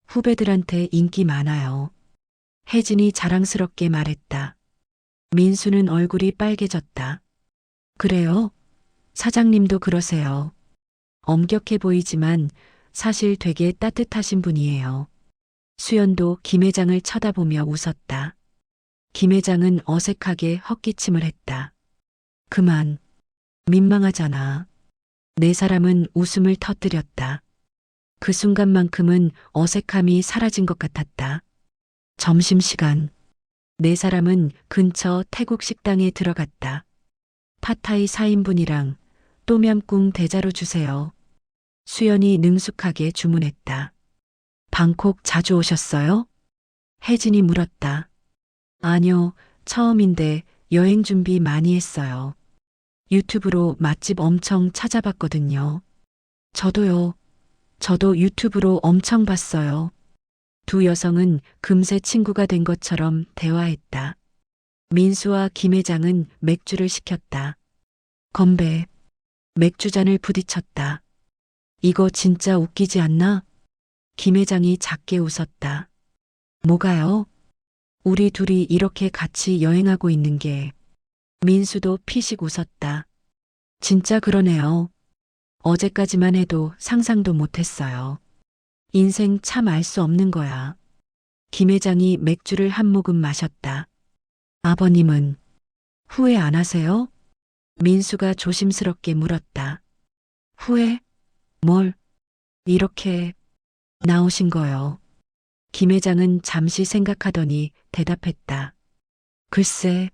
후배들한테 인기 많아요. 혜진이 자랑스럽게 말했다. 민수는 얼굴이 빨개졌다. 그래요? 사장님도 그러세요. 엄격해 보이지만 사실 되게 따뜻하신 분이에요. 수연도 김 회장을 쳐다보며 웃었다. 김 회장은 어색하게 헛기침을 했다. 그만. 민망하잖아. 네 사람은 웃음을 터뜨렸다. 그 순간만큼은 어색함이 사라진 것 같았다. 점심시간. 네 사람은 근처 태국 식당에 들어갔다. 팟타이 4인분이랑 또똠꿍 대자로 주세요. 수연이 능숙하게 주문했다. 방콕 자주 오셨어요? 혜진이 물었다. 아니요, 처음인데 여행 준비 많이 했어요. 유튜브로 맛집 엄청 찾아봤거든요. 저도요. 저도 유튜브로 엄청 봤어요. 두 여성은 금세 친구가 된 것처럼 대화했다. 민수와 김 회장은 맥주를 시켰다. 건배. 맥주잔을 부딪혔다. 이거 진짜 웃기지 않나? 김 회장이 작게 웃었다. 뭐가요? 우리 둘이 이렇게 같이 여행하고 있는 게. 민수도 피식 웃었다. 진짜 그러네요. 어제까지만 해도 상상도 못했어요. 인생 참 알 수 없는 거야. 김 회장이 맥주를 한 모금 마셨다. 아버님은 후회 안 하세요? 민수가 조심스럽게 물었다. 후회? 뭘? 이렇게 나오신 거요. 김 회장은 잠시 생각하더니 대답했다. 글쎄,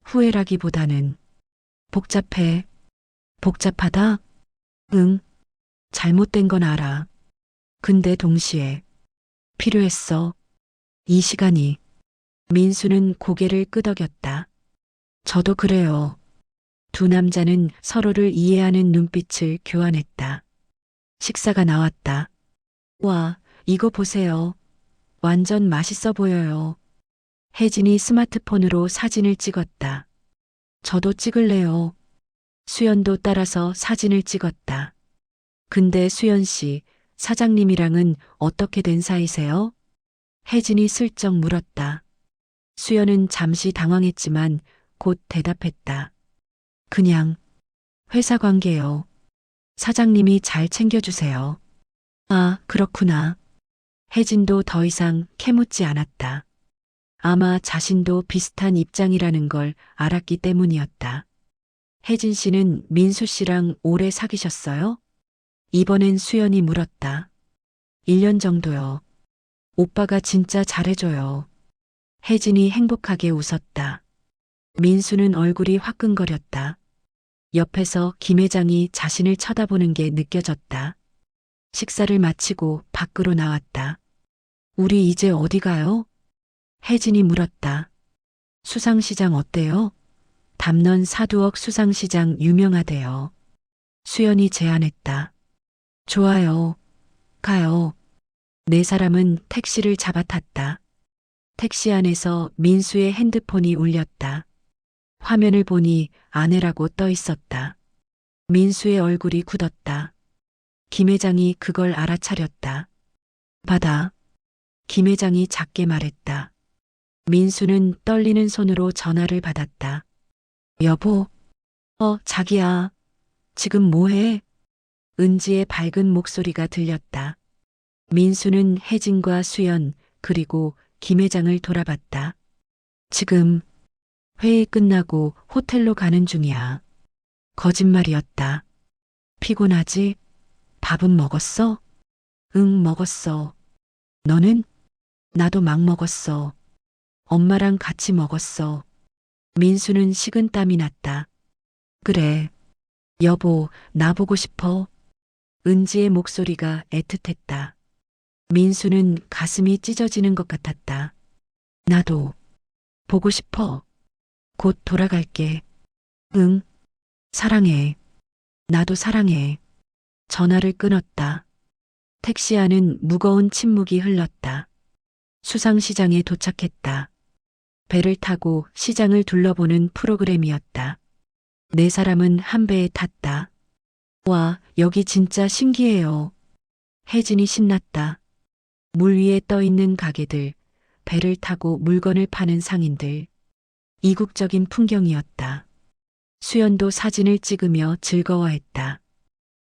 후회라기보다는 복잡해. 복잡하다? 응. 잘못된 건 알아. 근데 동시에 필요했어. 이 시간이. 민수는 고개를 끄덕였다. 저도 그래요. 두 남자는 서로를 이해하는 눈빛을 교환했다. 식사가 나왔다. 와, 이거 보세요. 완전 맛있어 보여요. 혜진이 스마트폰으로 사진을 찍었다. 저도 찍을래요. 수연도 따라서 사진을 찍었다. 근데 수연 씨, 사장님이랑은 어떻게 된 사이세요? 혜진이 슬쩍 물었다. 수연은 잠시 당황했지만 곧 대답했다. 그냥 회사 관계요. 사장님이 잘 챙겨주세요. 아, 그렇구나. 혜진도 더 이상 캐묻지 않았다. 아마 자신도 비슷한 입장이라는 걸 알았기 때문이었다. 혜진 씨는 민수 씨랑 오래 사귀셨어요? 이번엔 수연이 물었다. 1년 정도요. 오빠가 진짜 잘해줘요. 혜진이 행복하게 웃었다. 민수는 얼굴이 화끈거렸다. 옆에서 김 회장이 자신을 쳐다보는 게 느껴졌다. 식사를 마치고 밖으로 나왔다. 우리 이제 어디 가요? 혜진이 물었다. 수상시장 어때요? 담넌 사두억 수상시장 유명하대요. 수연이 제안했다. 좋아요. 가요. 네 사람은 택시를 잡아 탔다. 택시 안에서 민수의 핸드폰이 울렸다. 화면을 보니 아내라고 떠 있었다. 민수의 얼굴이 굳었다. 김 회장이 그걸 알아차렸다. 받아. 김 회장이 작게 말했다. 민수는 떨리는 손으로 전화를 받았다. 여보, 자기야. 지금 뭐해? 은지의 밝은 목소리가 들렸다. 민수는 혜진과 수연, 그리고 김 회장을 돌아봤다. 지금 회의 끝나고 호텔로 가는 중이야. 거짓말이었다. 피곤하지? 밥은 먹었어? 응, 먹었어. 너는? 나도 막 먹었어. 엄마랑 같이 먹었어. 민수는 식은땀이 났다. 그래. 여보, 나 보고 싶어. 은지의 목소리가 애틋했다. 민수는 가슴이 찢어지는 것 같았다. 나도 보고 싶어. 곧 돌아갈게. 응, 사랑해. 나도 사랑해. 전화를 끊었다. 택시 안은 무거운 침묵이 흘렀다. 수상시장에 도착했다. 배를 타고 시장을 둘러보는 프로그램이었다. 네 사람은 한 배에 탔다. 와, 여기 진짜 신기해요. 혜진이 신났다. 물 위에 떠 있는 가게들, 배를 타고 물건을 파는 상인들. 이국적인 풍경이었다. 수연도 사진을 찍으며 즐거워했다.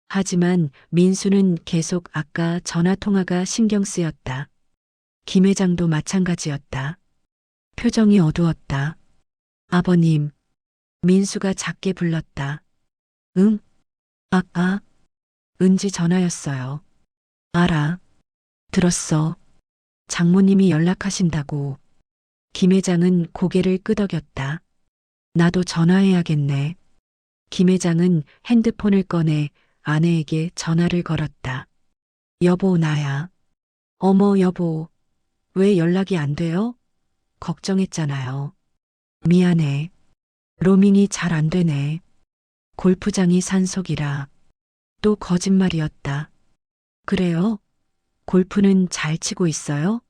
하지만 민수는 계속 아까 전화 통화가 신경 쓰였다. 김 회장도 마찬가지였다. 표정이 어두웠다. 아버님, 민수가 작게 불렀다. 응? 은지 전화였어요. 알아. 들었어. 장모님이 연락하신다고. 김 회장은 고개를 끄덕였다. 나도 전화해야겠네. 김 회장은 핸드폰을 꺼내 아내에게 전화를 걸었다. 여보, 나야. 어머, 여보. 왜 연락이 안 돼요? 걱정했잖아요. 미안해. 로밍이 잘 안 되네. 골프장이 산속이라. 또 거짓말이었다. 그래요? 골프는 잘 치고 있어요?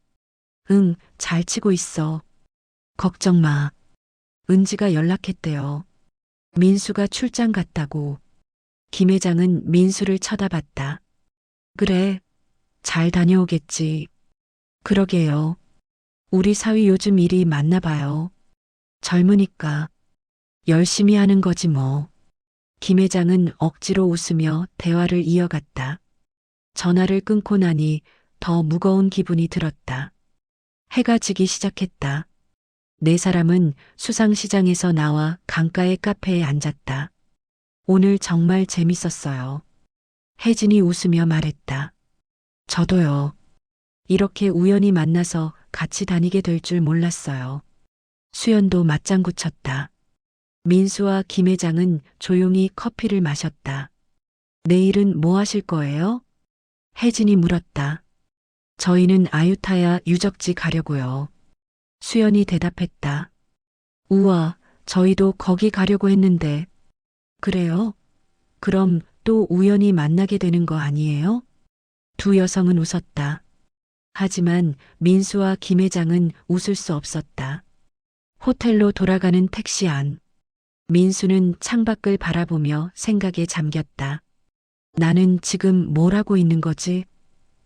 응, 잘 치고 있어. 걱정 마. 은지가 연락했대요. 민수가 출장 갔다고. 김 회장은 민수를 쳐다봤다. 그래, 잘 다녀오겠지. 그러게요. 우리 사위 요즘 일이 많나 봐요. 젊으니까 열심히 하는 거지 뭐. 김 회장은 억지로 웃으며 대화를 이어갔다. 전화를 끊고 나니 더 무거운 기분이 들었다. 해가 지기 시작했다. 네 사람은 수상시장에서 나와 강가의 카페에 앉았다. 오늘 정말 재밌었어요. 혜진이 웃으며 말했다. 저도요. 이렇게 우연히 만나서 같이 다니게 될 줄 몰랐어요. 수연도 맞장구 쳤다. 민수와 김 회장은 조용히 커피를 마셨다. 내일은 뭐 하실 거예요? 혜진이 물었다. 저희는 아유타야 유적지 가려고요. 수연이 대답했다. 우와, 저희도 거기 가려고 했는데. 그래요? 그럼 또 우연히 만나게 되는 거 아니에요? 두 여성은 웃었다. 하지만 민수와 김 회장은 웃을 수 없었다. 호텔로 돌아가는 택시 안. 민수는 창밖을 바라보며 생각에 잠겼다. 나는 지금 뭘 하고 있는 거지?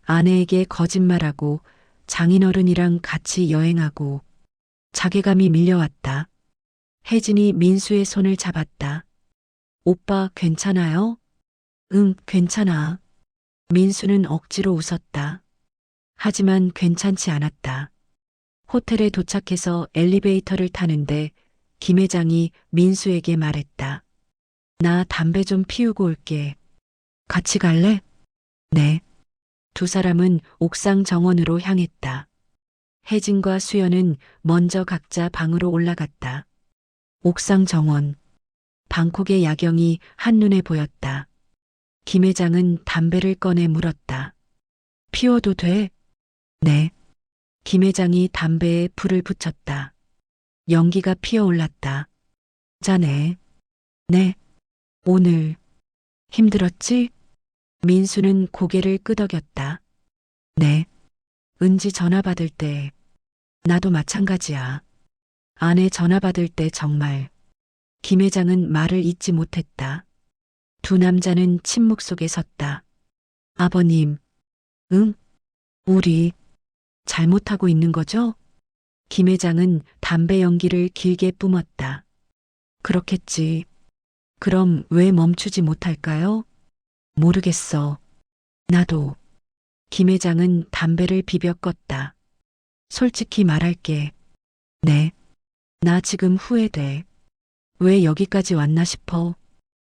아내에게 거짓말하고 장인어른이랑 같이 여행하고. 자괴감이 밀려왔다. 혜진이 민수의 손을 잡았다. 오빠 괜찮아요? 응, 괜찮아. 민수는 억지로 웃었다. 하지만 괜찮지 않았다. 호텔에 도착해서 엘리베이터를 타는데 김 회장이 민수에게 말했다. 나 담배 좀 피우고 올게. 같이 갈래? 네. 두 사람은 옥상 정원으로 향했다. 혜진과 수연은 먼저 각자 방으로 올라갔다. 옥상 정원. 방콕의 야경이 한눈에 보였다. 김 회장은 담배를 꺼내 물었다. 피워도 돼? 네. 김 회장이 담배에 불을 붙였다. 연기가 피어올랐다. 자네. 네. 오늘 힘들었지? 민수는 고개를 끄덕였다. 네. 은지 전화 받을 때 나도 마찬가지야. 아내 전화 받을 때 정말 김 회장은 말을 잇지 못했다. 두 남자는 침묵 속에 섰다. 아버님, 응? 우리 잘못하고 있는 거죠? 김 회장은 담배 연기를 길게 뿜었다. 그렇겠지. 그럼 왜 멈추지 못할까요? 모르겠어. 나도. 김 회장은 담배를 비벼 껐다. 솔직히 말할게. 네. 나 지금 후회돼. 왜 여기까지 왔나 싶어.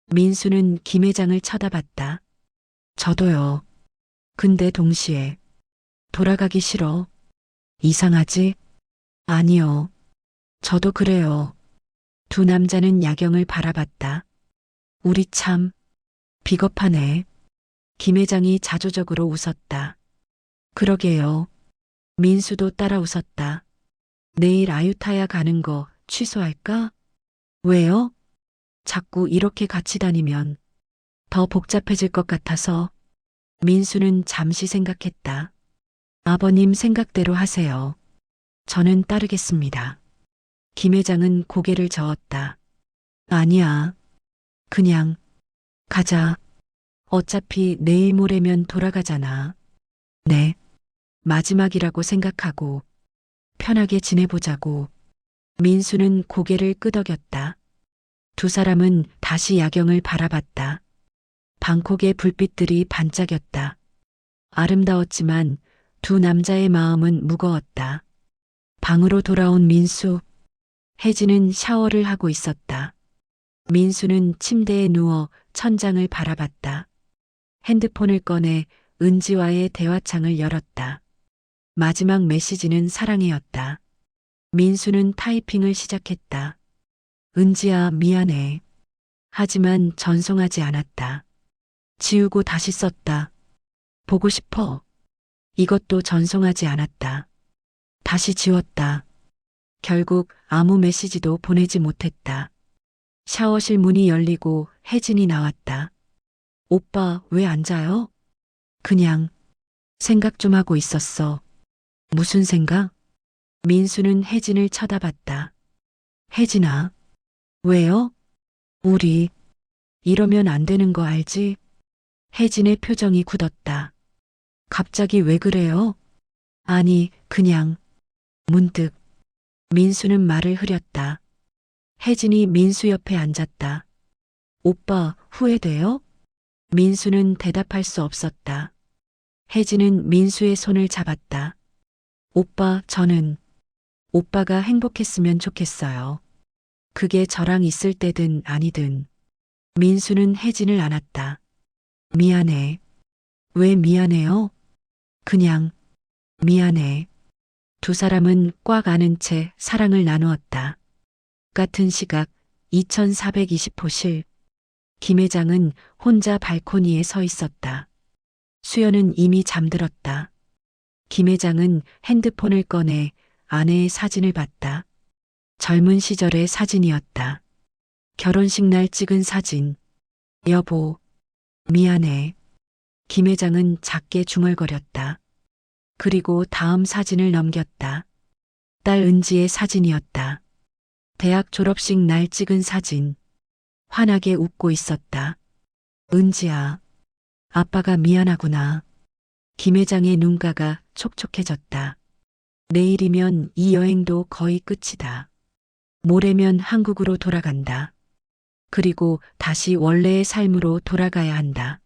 민수는 김 회장을 쳐다봤다. 저도요. 근데 동시에 돌아가기 싫어. 이상하지? 아니요. 저도 그래요. 두 남자는 야경을 바라봤다. 우리 참 비겁하네. 김 회장이 자조적으로 웃었다. 그러게요. 민수도 따라 웃었다. 내일 아유타야 가는 거 취소할까? 왜요? 자꾸 이렇게 같이 다니면 더 복잡해질 것 같아서. 민수는 잠시 생각했다. 아버님 생각대로 하세요. 저는 따르겠습니다. 김 회장은 고개를 저었다. 아니야. 그냥 가자. 어차피 내일 모레면 돌아가잖아. 네. 마지막이라고 생각하고 편하게 지내보자고. 민수는 고개를 끄덕였다. 두 사람은 다시 야경을 바라봤다. 방콕의 불빛들이 반짝였다. 아름다웠지만 두 남자의 마음은 무거웠다. 방으로 돌아온 민수. 혜진은 샤워를 하고 있었다. 민수는 침대에 누워 천장을 바라봤다. 핸드폰을 꺼내 은지와의 대화창을 열었다. 마지막 메시지는 사랑해였다. 민수는 타이핑을 시작했다. 은지야, 미안해. 하지만 전송하지 않았다. 지우고 다시 썼다. 보고 싶어. 이것도 전송하지 않았다. 다시 지웠다. 결국 아무 메시지도 보내지 못했다. 샤워실 문이 열리고 혜진이 나왔다. 오빠 왜 안 자요? 그냥 생각 좀 하고 있었어. 무슨 생각? 민수는 혜진을 쳐다봤다. 혜진아, 왜요? 우리 이러면 안 되는 거 알지? 혜진의 표정이 굳었다. 갑자기 왜 그래요? 아니, 그냥 문득. 민수는 말을 흐렸다. 혜진이 민수 옆에 앉았다. 오빠 후회돼요? 민수는 대답할 수 없었다. 혜진은 민수의 손을 잡았다. 오빠, 저는 오빠가 행복했으면 좋겠어요. 그게 저랑 있을 때든 아니든. 민수는 혜진을 안았다. 미안해. 왜 미안해요? 그냥 미안해. 두 사람은 꽉 안은 채 사랑을 나누었다. 같은 시각 2420호실. 김 회장은 혼자 발코니에 서 있었다. 수연은 이미 잠들었다. 김 회장은 핸드폰을 꺼내 아내의 사진을 봤다. 젊은 시절의 사진이었다. 결혼식 날 찍은 사진. 여보, 미안해. 김 회장은 작게 중얼거렸다. 그리고 다음 사진을 넘겼다. 딸 은지의 사진이었다. 대학 졸업식 날 찍은 사진. 환하게 웃고 있었다. 은지야, 아빠가 미안하구나. 김 회장의 눈가가 촉촉해졌다. 내일이면 이 여행도 거의 끝이다. 모레면 한국으로 돌아간다. 그리고 다시 원래의 삶으로 돌아가야 한다.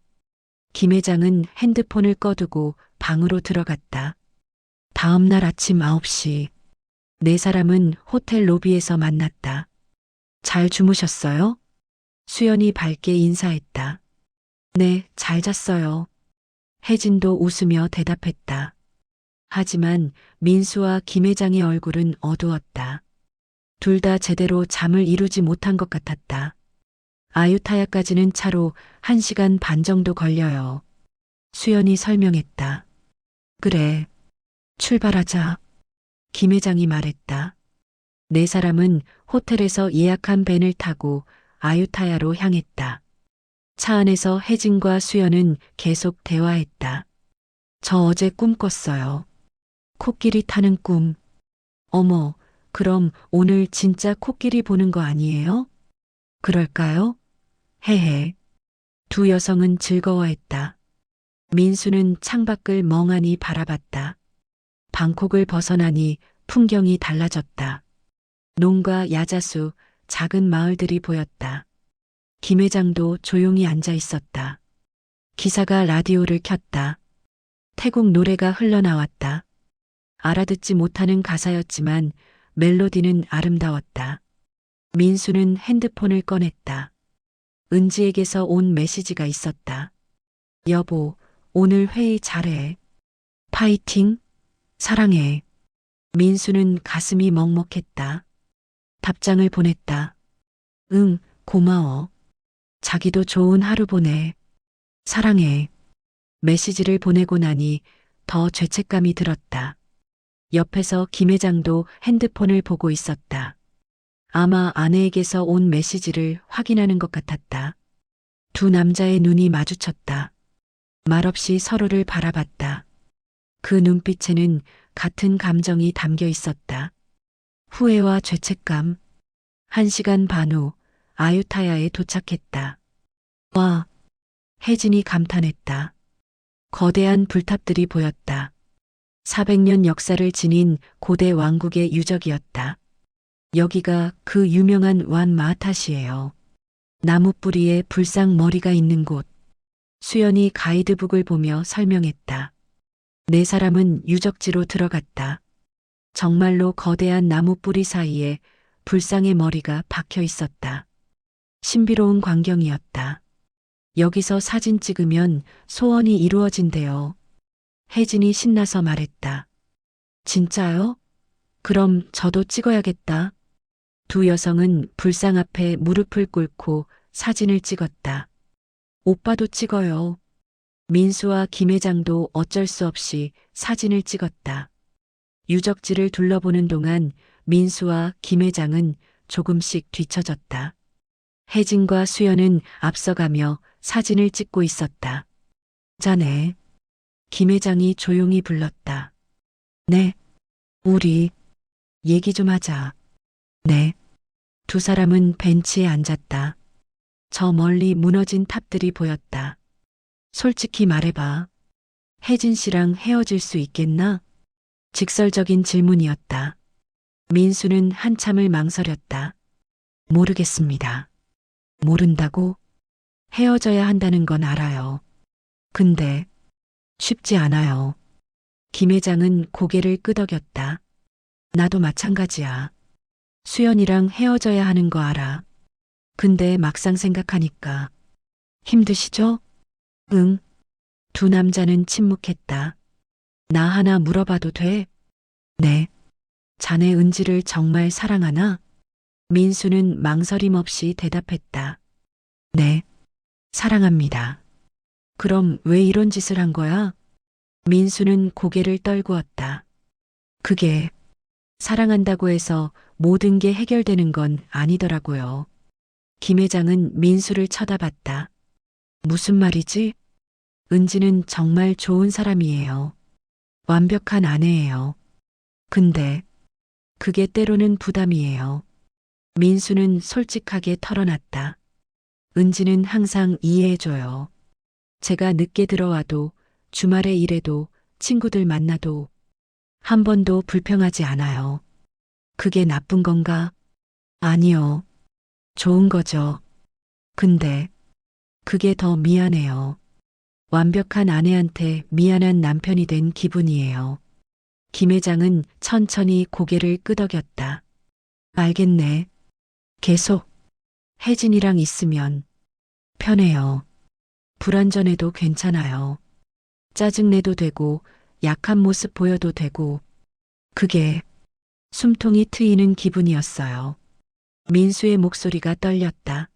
김 회장은 핸드폰을 꺼두고 방으로 들어갔다. 다음 날 아침 9시. 네 사람은 호텔 로비에서 만났다. 잘 주무셨어요? 수연이 밝게 인사했다. 네, 잘 잤어요. 혜진도 웃으며 대답했다. 하지만 민수와 김 회장의 얼굴은 어두웠다. 둘 다 제대로 잠을 이루지 못한 것 같았다. 아유타야까지는 차로 1시간 반 정도 걸려요. 수연이 설명했다. 그래, 출발하자. 김 회장이 말했다. 네 사람은 호텔에서 예약한 벤을 타고 아유타야로 향했다. 차 안에서 혜진과 수연은 계속 대화했다. 저 어제 꿈 꿨어요. 코끼리 타는 꿈. 어머, 그럼 오늘 진짜 코끼리 보는 거 아니에요? 그럴까요? 헤헤. 두 여성은 즐거워했다. 민수는 창밖을 멍하니 바라봤다. 방콕을 벗어나니 풍경이 달라졌다. 농가, 야자수, 작은 마을들이 보였다. 김 회장도 조용히 앉아 있었다. 기사가 라디오를 켰다. 태국 노래가 흘러나왔다. 알아듣지 못하는 가사였지만 멜로디는 아름다웠다. 민수는 핸드폰을 꺼냈다. 은지에게서 온 메시지가 있었다. 여보, 오늘 회의 잘해. 파이팅. 사랑해. 민수는 가슴이 먹먹했다. 답장을 보냈다. 응, 고마워. 자기도 좋은 하루 보내. 사랑해. 메시지를 보내고 나니 더 죄책감이 들었다. 옆에서 김 회장도 핸드폰을 보고 있었다. 아마 아내에게서 온 메시지를 확인하는 것 같았다. 두 남자의 눈이 마주쳤다. 말없이 서로를 바라봤다. 그 눈빛에는 같은 감정이 담겨 있었다. 후회와 죄책감. 1시간 반 후 아유타야에 도착했다. 와, 혜진이 감탄했다. 거대한 불탑들이 보였다. 400년 역사를 지닌 고대 왕국의 유적이었다. 여기가 그 유명한 완 마하타시예요. 나무 뿌리에 불상 머리가 있는 곳. 수연이 가이드북을 보며 설명했다. 네 사람은 유적지로 들어갔다. 정말로 거대한 나무 뿌리 사이에 불상의 머리가 박혀 있었다. 신비로운 광경이었다. 여기서 사진 찍으면 소원이 이루어진대요. 혜진이 신나서 말했다. 진짜요? 그럼 저도 찍어야겠다. 두 여성은 불상 앞에 무릎을 꿇고 사진을 찍었다. 오빠도 찍어요. 민수와 김 회장도 어쩔 수 없이 사진을 찍었다. 유적지를 둘러보는 동안 민수와 김 회장은 조금씩 뒤처졌다. 혜진과 수연은 앞서가며 사진을 찍고 있었다. 자네. 김 회장이 조용히 불렀다. 네. 우리 얘기 좀 하자. 네. 두 사람은 벤치에 앉았다. 저 멀리 무너진 탑들이 보였다. 솔직히 말해봐. 혜진 씨랑 헤어질 수 있겠나? 직설적인 질문이었다. 민수는 한참을 망설였다. 모르겠습니다. 모른다고? 헤어져야 한다는 건 알아요. 근데 쉽지 않아요. 김 회장은 고개를 끄덕였다. 나도 마찬가지야. 수연이랑 헤어져야 하는 거 알아. 근데 막상 생각하니까 힘드시죠? 응. 두 남자는 침묵했다. 나 하나 물어봐도 돼? 네. 자네 은지를 정말 사랑하나? 민수는 망설임 없이 대답했다. 네. 사랑합니다. 그럼 왜 이런 짓을 한 거야? 민수는 고개를 떨구었다. 그게 사랑한다고 해서 모든 게 해결되는 건 아니더라고요. 김 회장은 민수를 쳐다봤다. 무슨 말이지? 은지는 정말 좋은 사람이에요. 완벽한 아내예요. 근데 그게 때로는 부담이에요. 민수는 솔직하게 털어놨다. 은지는 항상 이해해줘요. 제가 늦게 들어와도 주말에 일해도 친구들 만나도 한 번도 불평하지 않아요. 그게 나쁜 건가? 아니요. 좋은 거죠. 근데 그게 더 미안해요. 완벽한 아내한테 미안한 남편이 된 기분이에요. 김 회장은 천천히 고개를 끄덕였다. 알겠네. 계속 혜진이랑 있으면 편해요. 불완전해도 괜찮아요. 짜증내도 되고 약한 모습 보여도 되고 그게 숨통이 트이는 기분이었어요. 민수의 목소리가 떨렸다.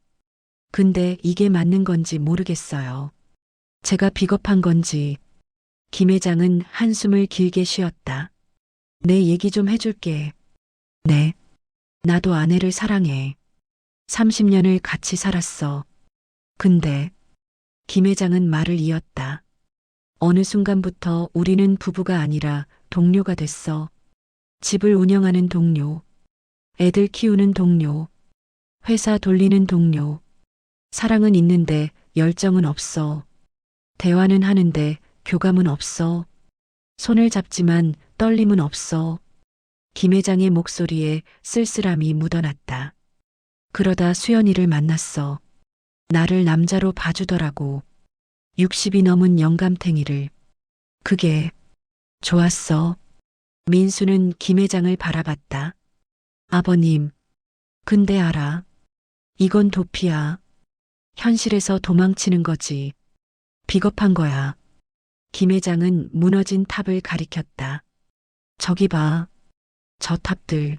근데 이게 맞는 건지 모르겠어요. 제가 비겁한 건지. 김 회장은 한숨을 길게 쉬었다. 내 얘기 좀 해줄게. 네. 나도 아내를 사랑해. 30년을 같이 살았어. 근데 김 회장은 말을 이었다. 어느 순간부터 우리는 부부가 아니라 동료가 됐어. 집을 운영하는 동료. 애들 키우는 동료. 회사 돌리는 동료. 사랑은 있는데 열정은 없어. 대화는 하는데 교감은 없어. 손을 잡지만 떨림은 없어. 김 회장의 목소리에 쓸쓸함이 묻어났다. 그러다 수연이를 만났어. 나를 남자로 봐주더라고. 60이 넘은 영감탱이를. 그게 좋았어. 민수는 김 회장을 바라봤다. 아버님, 근데 알아. 이건 도피야. 현실에서 도망치는 거지. 비겁한 거야. 김 회장은 무너진 탑을 가리켰다. 저기 봐. 저 탑들.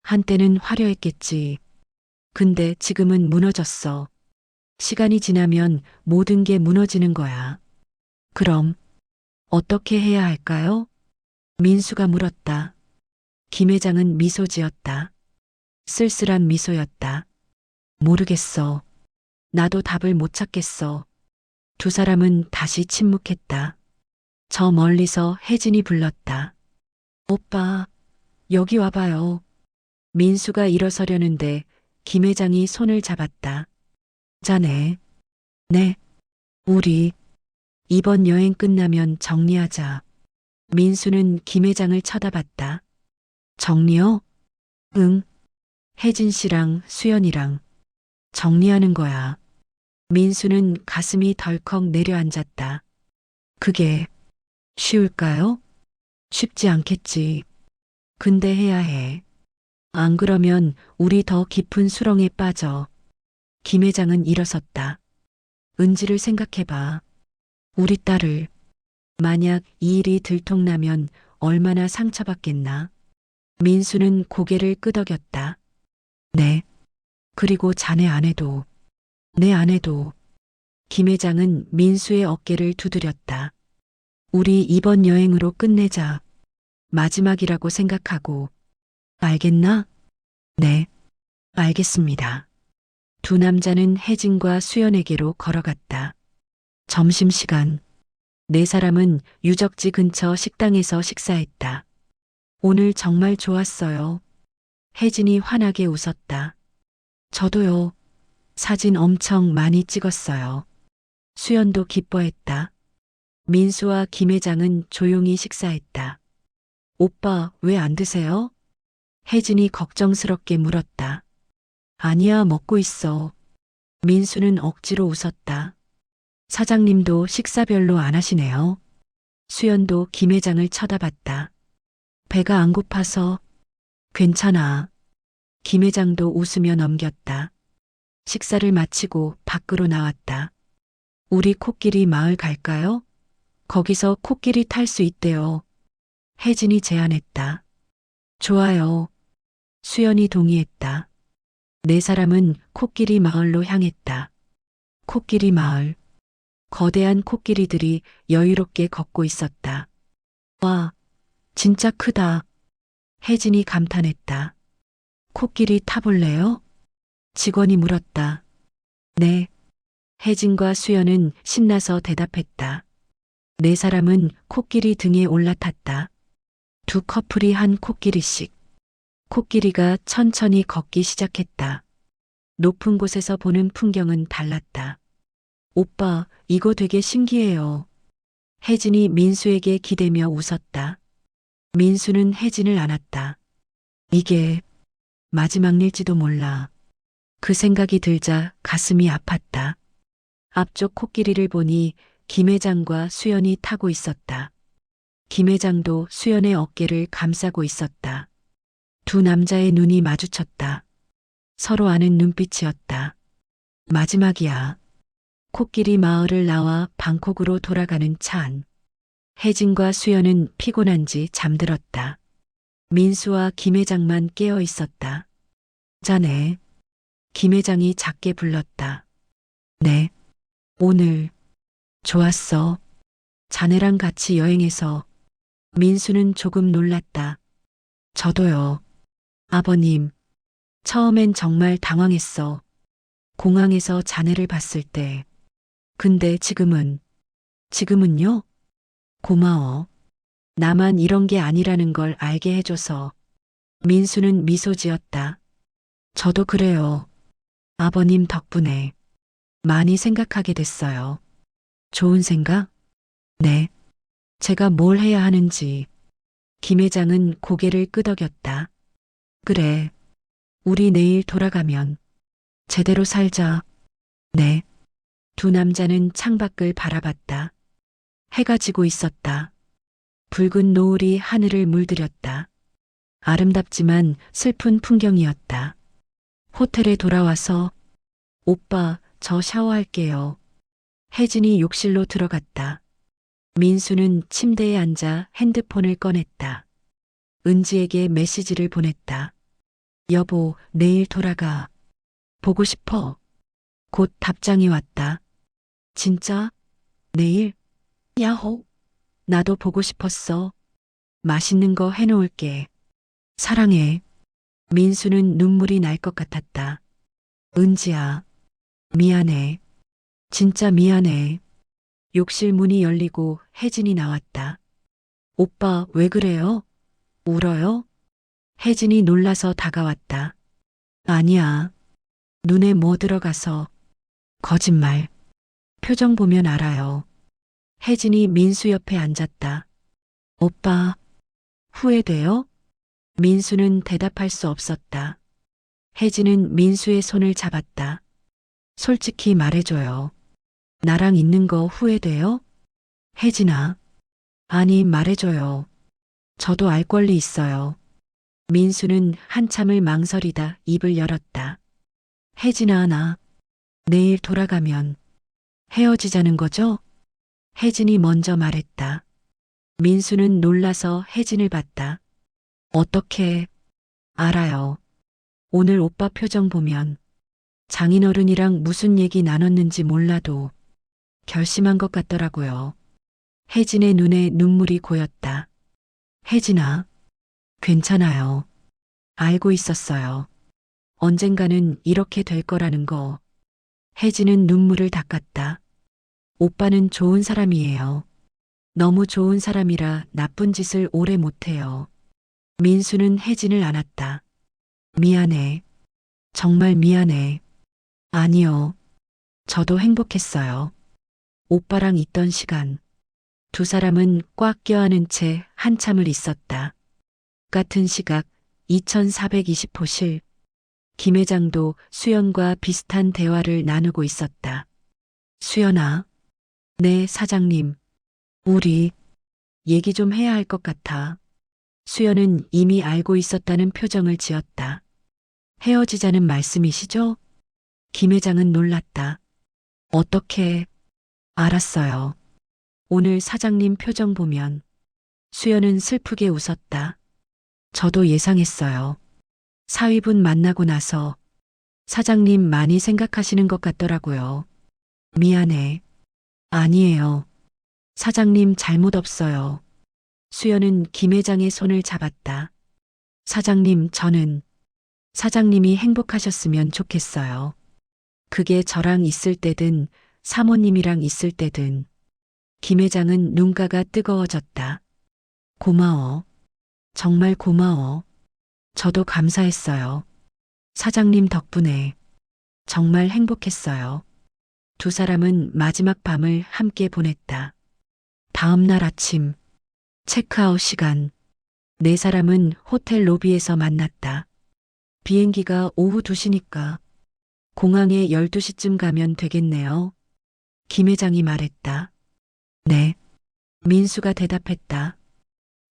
한때는 화려했겠지. 근데 지금은 무너졌어. 시간이 지나면 모든 게 무너지는 거야. 그럼 어떻게 해야 할까요? 민수가 물었다. 김 회장은 미소 지었다. 쓸쓸한 미소였다. 모르겠어. 나도 답을 못 찾겠어. 두 사람은 다시 침묵했다. 저 멀리서 혜진이 불렀다. 오빠, 여기 와봐요. 민수가 일어서려는데 김 회장이 손을 잡았다. 자네. 네. 우리 이번 여행 끝나면 정리하자. 민수는 김 회장을 쳐다봤다. 정리요? 응. 혜진 씨랑 수연이랑 정리하는 거야. 민수는 가슴이 덜컥 내려앉았다. 그게 쉬울까요? 쉽지 않겠지. 근데 해야 해. 안 그러면 우리 더 깊은 수렁에 빠져. 김 회장은 일어섰다. 은지를 생각해봐. 우리 딸을. 만약 이 일이 들통나면 얼마나 상처받겠나. 민수는 고개를 끄덕였다. 네. 그리고 자네 아내도. 내 아내도. 김 회장은 민수의 어깨를 두드렸다. 우리 이번 여행으로 끝내자. 마지막이라고 생각하고. 알겠나? 네. 알겠습니다. 두 남자는 혜진과 수연에게로 걸어갔다. 점심시간. 네 사람은 유적지 근처 식당에서 식사했다. 오늘 정말 좋았어요. 혜진이 환하게 웃었다. 저도요. 사진 엄청 많이 찍었어요. 수연도 기뻐했다. 민수와 김 회장은 조용히 식사했다. 오빠, 왜 안 드세요? 혜진이 걱정스럽게 물었다. 아니야, 먹고 있어. 민수는 억지로 웃었다. 사장님도 식사 별로 안 하시네요. 수연도 김 회장을 쳐다봤다. 배가 안 고파서. 괜찮아. 김 회장도 웃으며 넘겼다. 식사를 마치고 밖으로 나왔다. 우리 코끼리 마을 갈까요? 거기서 코끼리 탈 수 있대요. 혜진이 제안했다. 좋아요. 수연이 동의했다. 네 사람은 코끼리 마을로 향했다. 코끼리 마을. 거대한 코끼리들이 여유롭게 걷고 있었다. 와, 진짜 크다. 혜진이 감탄했다. 코끼리 타볼래요? 직원이 물었다. 네. 혜진과 수연은 신나서 대답했다. 네 사람은 코끼리 등에 올라탔다. 두 커플이 한 코끼리씩. 코끼리가 천천히 걷기 시작했다. 높은 곳에서 보는 풍경은 달랐다. 오빠, 이거 되게 신기해요. 혜진이 민수에게 기대며 웃었다. 민수는 혜진을 안았다. 이게 마지막 일지도 몰라. 그 생각이 들자 가슴이 아팠다. 앞쪽 코끼리를 보니 김 회장과 수연이 타고 있었다. 김 회장도 수연의 어깨를 감싸고 있었다. 두 남자의 눈이 마주쳤다. 서로 아는 눈빛이었다. 마지막이야. 코끼리 마을을 나와 방콕으로 돌아가는 차 안. 혜진과 수연은 피곤한지 잠들었다. 민수와 김 회장만 깨어 있었다. 자네. 김 회장이 작게 불렀다. 네. 오늘 좋았어. 자네랑 같이 여행해서. 민수는 조금 놀랐다. 저도요. 아버님, 처음엔 정말 당황했어. 공항에서 자네를 봤을 때. 근데 지금은요? 고마워. 나만 이런 게 아니라는 걸 알게 해줘서. 민수는 미소 지었다. 저도 그래요. 아버님 덕분에 많이 생각하게 됐어요. 좋은 생각? 네. 제가 뭘 해야 하는지. 김 회장은 고개를 끄덕였다. 그래. 우리 내일 돌아가면 제대로 살자. 네. 두 남자는 창밖을 바라봤다. 해가 지고 있었다. 붉은 노을이 하늘을 물들였다. 아름답지만 슬픈 풍경이었다. 호텔에 돌아와서 오빠, 저 샤워할게요. 혜진이 욕실로 들어갔다. 민수는 침대에 앉아 핸드폰을 꺼냈다. 은지에게 메시지를 보냈다. 여보, 내일 돌아가. 보고 싶어. 곧 답장이 왔다. 진짜? 내일? 야호. 나도 보고 싶었어. 맛있는 거 해놓을게. 사랑해. 민수는 눈물이 날 것 같았다. 은지야. 미안해. 진짜 미안해. 욕실 문이 열리고 혜진이 나왔다. 오빠, 왜 그래요? 울어요? 혜진이 놀라서 다가왔다. 아니야. 눈에 뭐 들어가서. 거짓말. 표정 보면 알아요. 혜진이 민수 옆에 앉았다. 오빠, 후회돼요? 민수는 대답할 수 없었다. 혜진은 민수의 손을 잡았다. 솔직히 말해줘요. 나랑 있는 거 후회돼요? 혜진아. 아니, 말해줘요. 저도 알 권리 있어요. 민수는 한참을 망설이다 입을 열었다. 혜진아, 나 내일 돌아가면 헤어지자는 거죠? 혜진이 먼저 말했다. 민수는 놀라서 혜진을 봤다. 어떻게 알아요? 오늘 오빠 표정 보면 장인어른이랑 무슨 얘기 나눴는지 몰라도 결심한 것 같더라고요. 혜진의 눈에 눈물이 고였다. 혜진아, 괜찮아요. 알고 있었어요. 언젠가는 이렇게 될 거라는 거. 혜진은 눈물을 닦았다. 오빠는 좋은 사람이에요. 너무 좋은 사람이라 나쁜 짓을 오래 못해요. 민수는 혜진을 안았다. 미안해. 정말 미안해. 아니요. 저도 행복했어요. 오빠랑 있던 시간. 두 사람은 꽉 껴안은 채 한참을 있었다. 같은 시각 2420호실. 김 회장도 수연과 비슷한 대화를 나누고 있었다. 수연아. 네, 사장님. 우리 얘기 좀 해야 할 것 같아. 수연은 이미 알고 있었다는 표정을 지었다. 헤어지자는 말씀이시죠? 김 회장은 놀랐다. 어떻게 알았어요. 오늘 사장님 표정 보면. 수연은 슬프게 웃었다. 저도 예상했어요. 사위분 만나고 나서 사장님 많이 생각하시는 것 같더라고요. 미안해. 아니에요. 사장님 잘못 없어요. 수연은 김 회장의 손을 잡았다. 사장님, 저는 사장님이 행복하셨으면 좋겠어요. 그게 저랑 있을 때든 사모님이랑 있을 때든. 김 회장은 눈가가 뜨거워졌다. 고마워. 정말 고마워. 저도 감사했어요. 사장님 덕분에 정말 행복했어요. 두 사람은 마지막 밤을 함께 보냈다. 다음 날 아침, 체크아웃 시간. 네 사람은 호텔 로비에서 만났다. 비행기가 오후 2시니까 공항에 12시쯤 가면 되겠네요. 김 회장이 말했다. 네. 민수가 대답했다.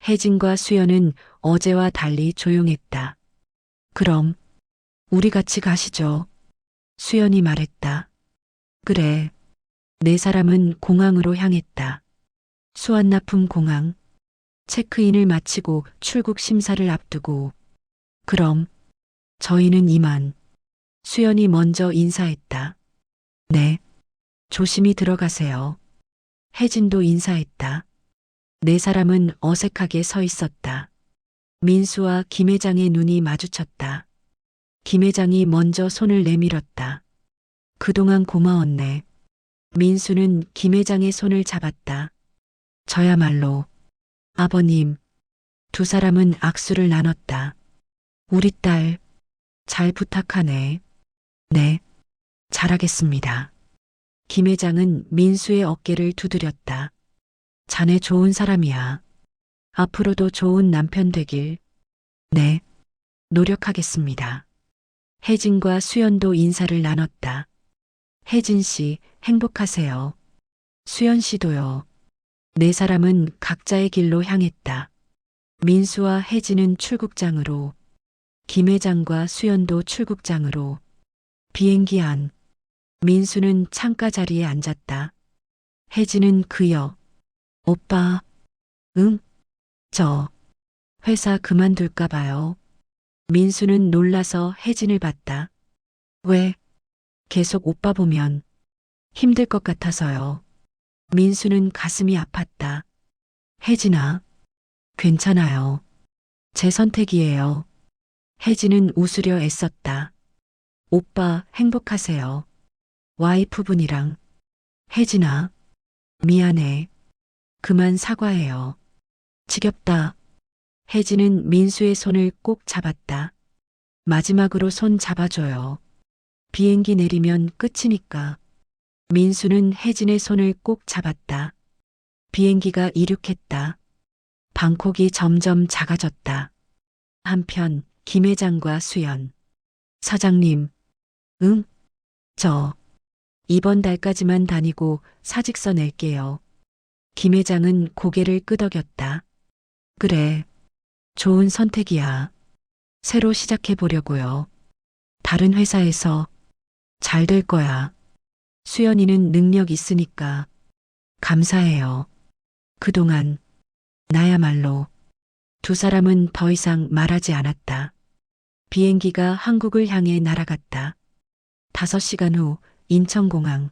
혜진과 수연은 어제와 달리 조용했다. 그럼 우리 같이 가시죠. 수연이 말했다. 그래. 네 사람은 공항으로 향했다. 수완나품 공항. 체크인을 마치고 출국 심사를 앞두고. 그럼 저희는 이만. 수연이 먼저 인사했다. 네. 조심히 들어가세요. 혜진도 인사했다. 네 사람은 어색하게 서 있었다. 민수와 김 회장의 눈이 마주쳤다. 김 회장이 먼저 손을 내밀었다. 그동안 고마웠네. 민수는 김 회장의 손을 잡았다. 저야말로. 아버님. 두 사람은 악수를 나눴다. 우리 딸, 잘 부탁하네. 네. 잘하겠습니다. 김 회장은 민수의 어깨를 두드렸다. 자네 좋은 사람이야. 앞으로도 좋은 남편 되길. 네, 노력하겠습니다. 혜진과 수연도 인사를 나눴다. 혜진 씨, 행복하세요. 수연 씨도요. 네 사람은 각자의 길로 향했다. 민수와 혜진은 출국장으로, 김 회장과 수연도 출국장으로. 비행기 안, 민수는 창가 자리에 앉았다. 혜진은 그여, 오빠, 응? 저, 회사 그만둘까 봐요. 민수는 놀라서 혜진을 봤다. 왜? 계속 오빠 보면 힘들 것 같아서요. 민수는 가슴이 아팠다. 혜진아, 괜찮아요. 제 선택이에요. 혜진은 웃으려 애썼다. 오빠 행복하세요. 와이프분이랑. 혜진아, 미안해. 그만 사과해요. 지겹다. 혜진은 민수의 손을 꼭 잡았다. 마지막으로 손 잡아줘요. 비행기 내리면 끝이니까. 민수는 혜진의 손을 꼭 잡았다. 비행기가 이륙했다. 방콕이 점점 작아졌다. 한편 김 회장과 수연. 사장님, 응? 저 이번 달까지만 다니고 사직서 낼게요. 김 회장은 고개를 끄덕였다. 그래, 좋은 선택이야. 새로 시작해 보려고요. 다른 회사에서 잘 될 거야. 수연이는 능력 있으니까. 감사해요. 그동안 나야말로. 두 사람은 더 이상 말하지 않았다. 비행기가 한국을 향해 날아갔다. 5시간 후 인천공항.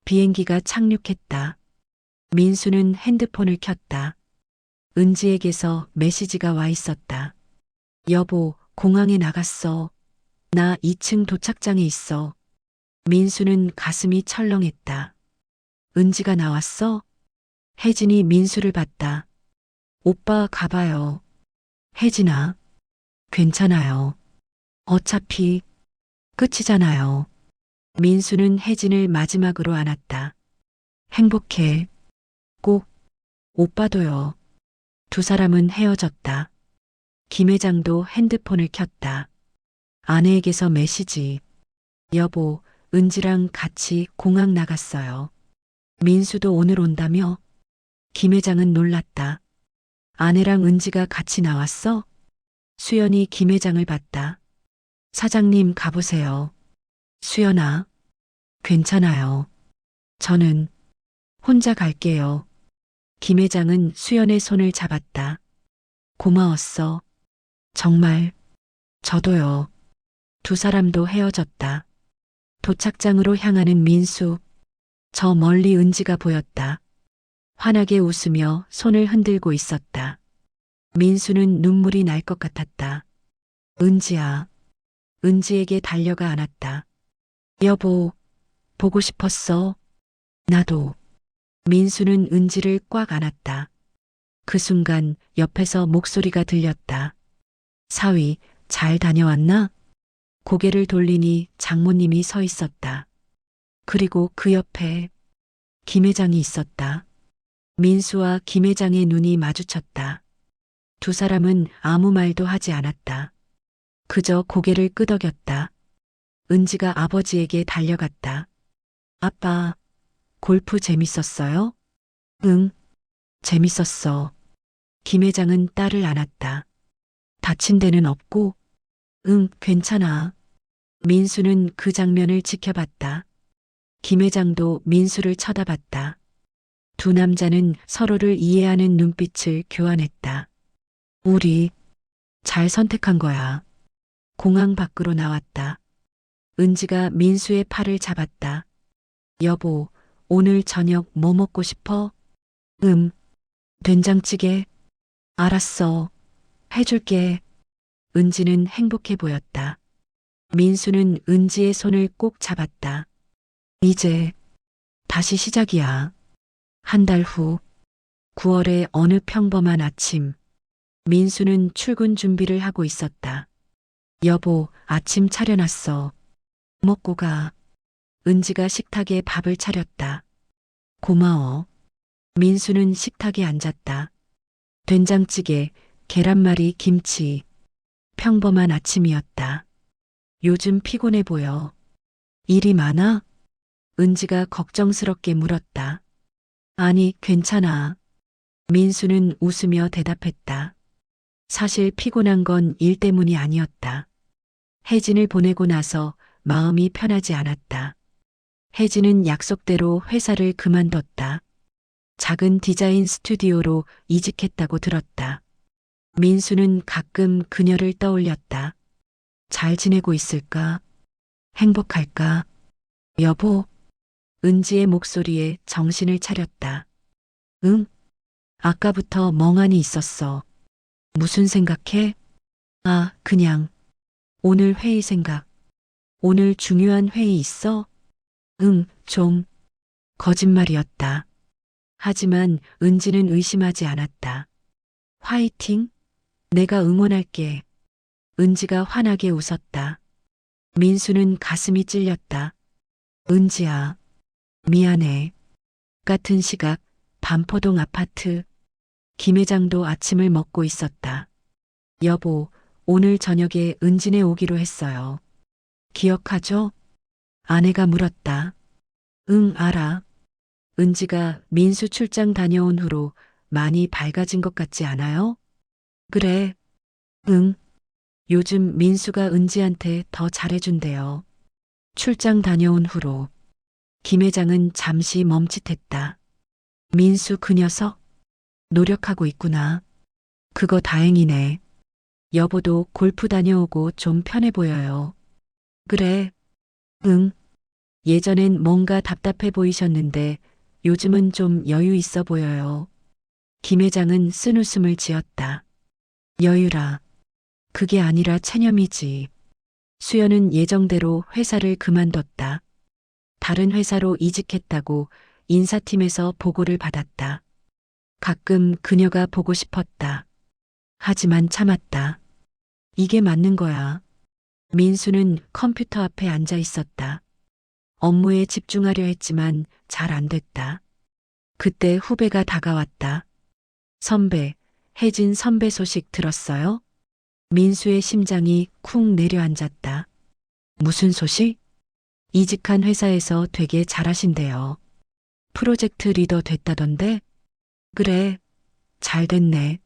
비행기가 착륙했다. 민수는 핸드폰을 켰다. 은지에게서 메시지가 와 있었다. 여보, 공항에 나갔어. 나 2층 도착장에 있어. 민수는 가슴이 철렁했다. 은지가 나왔어? 혜진이 민수를 봤다. 오빠 가봐요. 혜진아, 괜찮아요. 어차피 끝이잖아요. 민수는 혜진을 마지막으로 안았다. 행복해. 꼭. 오빠도요. 두 사람은 헤어졌다. 김 회장도 핸드폰을 켰다. 아내에게서 메시지. 여보, 은지랑 같이 공항 나갔어요. 민수도 오늘 온다며? 김 회장은 놀랐다. 아내랑 은지가 같이 나왔어? 수연이 김 회장을 봤다. 사장님 가보세요. 수연아, 괜찮아요. 저는 혼자 갈게요. 김 회장은 수연의 손을 잡았다. 고마웠어. 정말, 저도요. 두 사람도 헤어졌다. 도착장으로 향하는 민수. 저 멀리 은지가 보였다. 환하게 웃으며 손을 흔들고 있었다. 민수는 눈물이 날 것 같았다. 은지야. 은지에게 달려가 안았다. 여보, 보고 싶었어. 나도. 민수는 은지를 꽉 안았다. 그 순간 옆에서 목소리가 들렸다. 사위, 잘 다녀왔나? 고개를 돌리니 장모님이 서 있었다. 그리고 그 옆에 김 회장이 있었다. 민수와 김 회장의 눈이 마주쳤다. 두 사람은 아무 말도 하지 않았다. 그저 고개를 끄덕였다. 은지가 아버지에게 달려갔다. 아빠, 골프 재밌었어요? 응, 재밌었어. 김 회장은 딸을 안았다. 다친 데는 없고? 응, 괜찮아. 민수는 그 장면을 지켜봤다. 김 회장도 민수를 쳐다봤다. 두 남자는 서로를 이해하는 눈빛을 교환했다. 우리 잘 선택한 거야. 공항 밖으로 나왔다. 은지가 민수의 팔을 잡았다. 여보, 오늘 저녁 뭐 먹고 싶어? 된장찌개. 알았어. 해줄게. 은지는 행복해 보였다. 민수는 은지의 손을 꼭 잡았다. 이제 다시 시작이야. 한 달 후, 9월의 어느 평범한 아침, 민수는 출근 준비를 하고 있었다. 여보, 아침 차려놨어. 먹고 가. 은지가 식탁에 밥을 차렸다. 고마워. 민수는 식탁에 앉았다. 된장찌개, 계란말이, 김치. 평범한 아침이었다. 요즘 피곤해 보여. 일이 많아? 은지가 걱정스럽게 물었다. 아니, 괜찮아. 민수는 웃으며 대답했다. 사실 피곤한 건 일 때문이 아니었다. 혜진을 보내고 나서 마음이 편하지 않았다. 혜진은 약속대로 회사를 그만뒀다. 작은 디자인 스튜디오로 이직했다고 들었다. 민수는 가끔 그녀를 떠올렸다. 잘 지내고 있을까? 행복할까? 여보, 은지의 목소리에 정신을 차렸다. 응? 아까부터 멍하니 있었어. 무슨 생각해? 아, 그냥. 오늘 회의 생각. 오늘 중요한 회의 있어? 응, 좀. 거짓말이었다. 하지만 은지는 의심하지 않았다. 화이팅! 내가 응원할게. 은지가 환하게 웃었다. 민수는 가슴이 찔렸다. 은지야, 미안해. 같은 시각 반포동 아파트. 김 회장도 아침을 먹고 있었다. 여보, 오늘 저녁에 은진에 오기로 했어요. 기억하죠? 아내가 물었다. 응, 알아. 은지가 민수 출장 다녀온 후로 많이 밝아진 것 같지 않아요? 그래. 응. 요즘 민수가 은지한테 더 잘해준대요. 출장 다녀온 후로. 김 회장은 잠시 멈칫했다. 민수 그 녀석? 노력하고 있구나. 그거 다행이네. 여보도 골프 다녀오고 좀 편해 보여요. 그래. 응. 예전엔 뭔가 답답해 보이셨는데 요즘은 좀 여유 있어 보여요. 김 회장은 쓴웃음을 지었다. 여유라. 그게 아니라 체념이지. 수연은 예정대로 회사를 그만뒀다. 다른 회사로 이직했다고 인사팀에서 보고를 받았다. 가끔 그녀가 보고 싶었다. 하지만 참았다. 이게 맞는 거야. 민수는 컴퓨터 앞에 앉아 있었다. 업무에 집중하려 했지만 잘 안 됐다. 그때 후배가 다가왔다. 선배, 혜진 선배 소식 들었어요? 민수의 심장이 쿵 내려앉았다. 무슨 소식? 이직한 회사에서 되게 잘하신대요. 프로젝트 리더 됐다던데? 그래, 잘 됐네.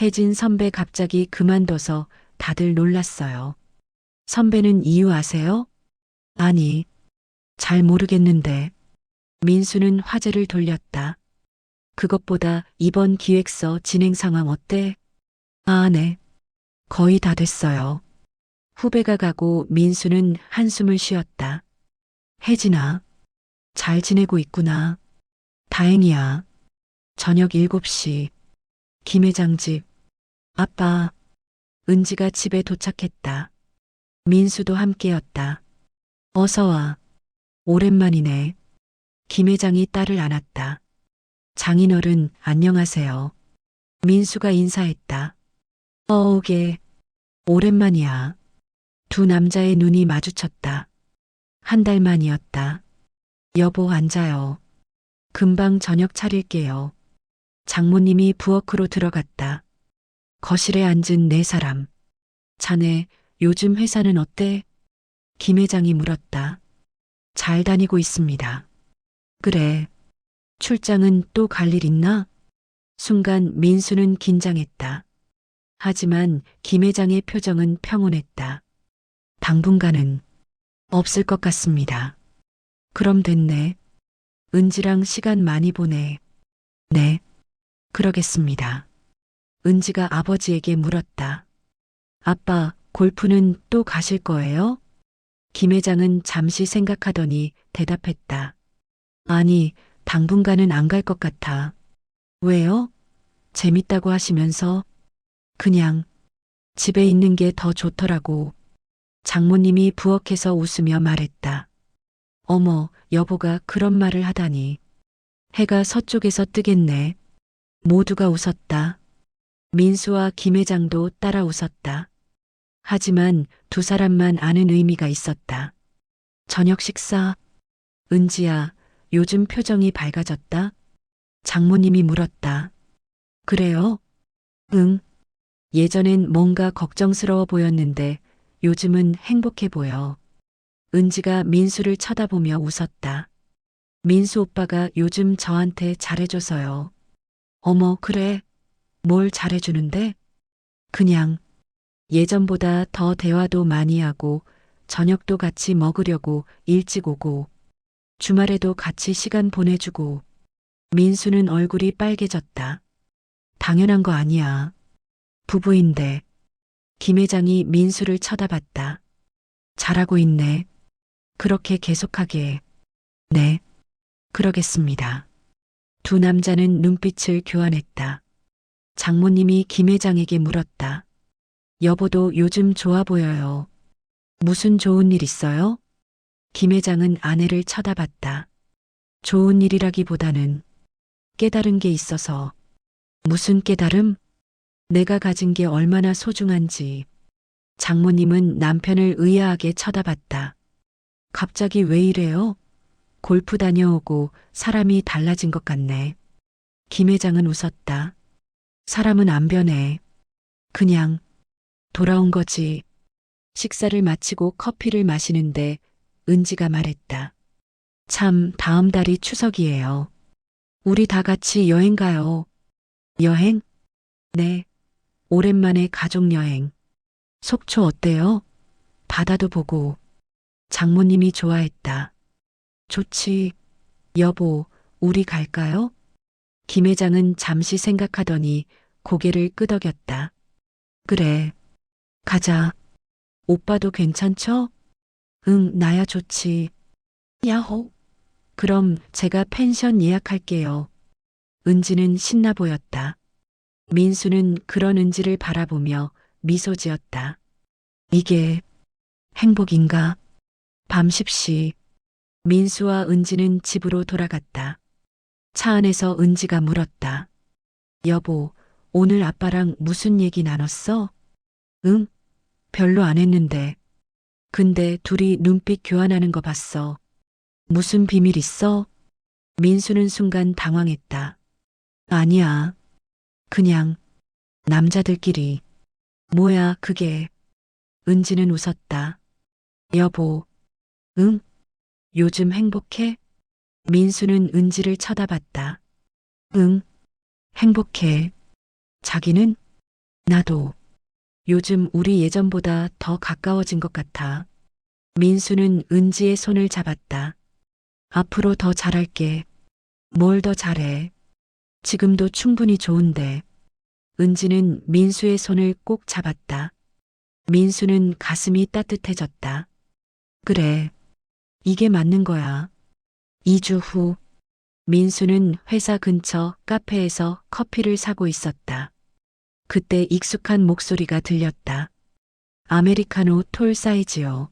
혜진 선배 갑자기 그만둬서 다들 놀랐어요. 선배는 이유 아세요? 아니, 잘 모르겠는데. 민수는 화제를 돌렸다. 그것보다 이번 기획서 진행 상황 어때? 아, 네. 거의 다 됐어요. 후배가 가고 민수는 한숨을 쉬었다. 혜진아, 잘 지내고 있구나. 다행이야. 저녁 7시. 김 회장 집. 아빠. 은지가 집에 도착했다. 민수도 함께였다. 어서 와. 오랜만이네. 김 회장이 딸을 안았다. 장인어른 안녕하세요. 민수가 인사했다. 어우게. 오랜만이야. 두 남자의 눈이 마주쳤다. 한 달 만이었다. 여보 앉아요. 금방 저녁 차릴게요. 장모님이 부엌으로 들어갔다. 거실에 앉은 네 사람. 자네, 요즘 회사는 어때? 김 회장이 물었다. 잘 다니고 있습니다. 그래. 출장은 또 갈 일 있나? 순간 민수는 긴장했다. 하지만 김 회장의 표정은 평온했다. 당분간은 없을 것 같습니다. 그럼 됐네. 은지랑 시간 많이 보내. 네. 그러겠습니다. 은지가 아버지에게 물었다. 아빠, 골프는 또 가실 거예요? 김 회장은 잠시 생각하더니 대답했다. 아니, 당분간은 안 갈 것 같아. 왜요? 재밌다고 하시면서. 그냥 집에 있는 게 더 좋더라고. 장모님이 부엌에서 웃으며 말했다. 어머, 여보가 그런 말을 하다니. 해가 서쪽에서 뜨겠네. 모두가 웃었다. 민수와 김 회장도 따라 웃었다. 하지만 두 사람만 아는 의미가 있었다. 저녁 식사, 은지야, 요즘 표정이 밝아졌다? 장모님이 물었다. 그래요? 응. 예전엔 뭔가 걱정스러워 보였는데 요즘은 행복해 보여. 은지가 민수를 쳐다보며 웃었다. 민수 오빠가 요즘 저한테 잘해줘서요. 어머, 그래. 뭘 잘해주는데? 그냥 예전보다 더 대화도 많이 하고 저녁도 같이 먹으려고 일찍 오고 주말에도 같이 시간 보내주고. 민수는 얼굴이 빨개졌다. 당연한 거 아니야. 부부인데. 김 회장이 민수를 쳐다봤다. 잘하고 있네. 그렇게 계속하게. 네. 그러겠습니다. 두 남자는 눈빛을 교환했다. 장모님이 김 회장에게 물었다. 여보도 요즘 좋아 보여요. 무슨 좋은 일 있어요? 김 회장은 아내를 쳐다봤다. 좋은 일이라기보다는 깨달은 게 있어서. 무슨 깨달음? 내가 가진 게 얼마나 소중한지. 장모님은 남편을 의아하게 쳐다봤다. 갑자기 왜 이래요? 골프 다녀오고 사람이 달라진 것 같네. 김 회장은 웃었다. 사람은 안 변해. 그냥 돌아온 거지. 식사를 마치고 커피를 마시는데 은지가 말했다. 참, 다음 달이 추석이에요. 우리 다 같이 여행 가요. 여행? 네. 오랜만에 가족 여행. 속초 어때요? 바다도 보고. 장모님이 좋아했다. 좋지. 여보, 우리 갈까요? 김 회장은 잠시 생각하더니 고개를 끄덕였다. 그래. 가자. 오빠도 괜찮죠? 응, 나야 좋지. 야호. 그럼 제가 펜션 예약할게요. 은지는 신나 보였다. 민수는 그런 은지를 바라보며 미소 지었다. 이게 행복인가? 밤 10시. 민수와 은지는 집으로 돌아갔다. 차 안에서 은지가 물었다. 여보, 오늘 아빠랑 무슨 얘기 나눴어? 응? 별로 안 했는데. 근데 둘이 눈빛 교환하는 거 봤어. 무슨 비밀 있어? 민수는 순간 당황했다. 아니야. 그냥 남자들끼리. 뭐야, 그게. 은지는 웃었다. 여보, 응? 요즘 행복해? 민수는 은지를 쳐다봤다. 응, 행복해. 자기는? 나도. 요즘 우리 예전보다 더 가까워진 것 같아. 민수는 은지의 손을 잡았다. 앞으로 더 잘할게. 뭘 더 잘해? 지금도 충분히 좋은데. 은지는 민수의 손을 꼭 잡았다. 민수는 가슴이 따뜻해졌다. 그래. 이게 맞는 거야. 2주 후, 민수는 회사 근처 카페에서 커피를 사고 있었다. 그때 익숙한 목소리가 들렸다. 아메리카노 톨 사이즈요.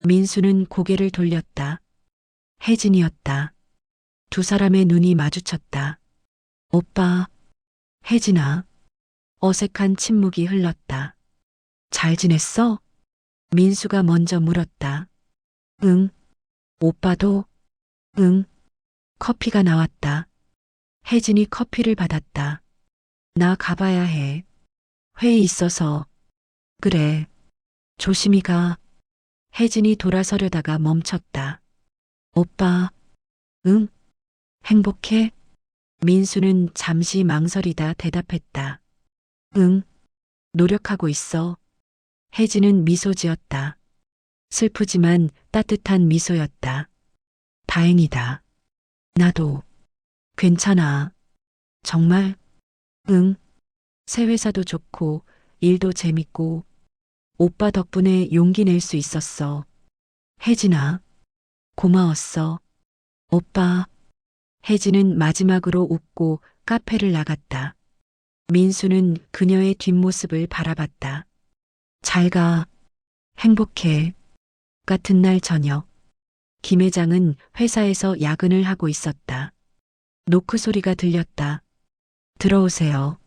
민수는 고개를 돌렸다. 혜진이었다. 두 사람의 눈이 마주쳤다. 오빠, 혜진아. 어색한 침묵이 흘렀다. 잘 지냈어? 민수가 먼저 물었다. 응. 오빠도? 응. 커피가 나왔다. 혜진이 커피를 받았다. 나 가봐야 해. 회의 있어서. 그래. 조심히 가. 혜진이 돌아서려다가 멈췄다. 오빠. 응? 행복해? 민수는 잠시 망설이다 대답했다. 응. 노력하고 있어. 혜진은 미소 지었다. 슬프지만 따뜻한 미소였다. 다행이다. 나도. 괜찮아. 정말? 응. 새 회사도 좋고, 일도 재밌고, 오빠 덕분에 용기 낼 수 있었어. 혜진아. 고마웠어. 오빠. 혜진은 마지막으로 웃고 카페를 나갔다. 민수는 그녀의 뒷모습을 바라봤다. 잘 가. 행복해. 같은 날 저녁. 김 회장은 회사에서 야근을 하고 있었다. 노크 소리가 들렸다. 들어오세요.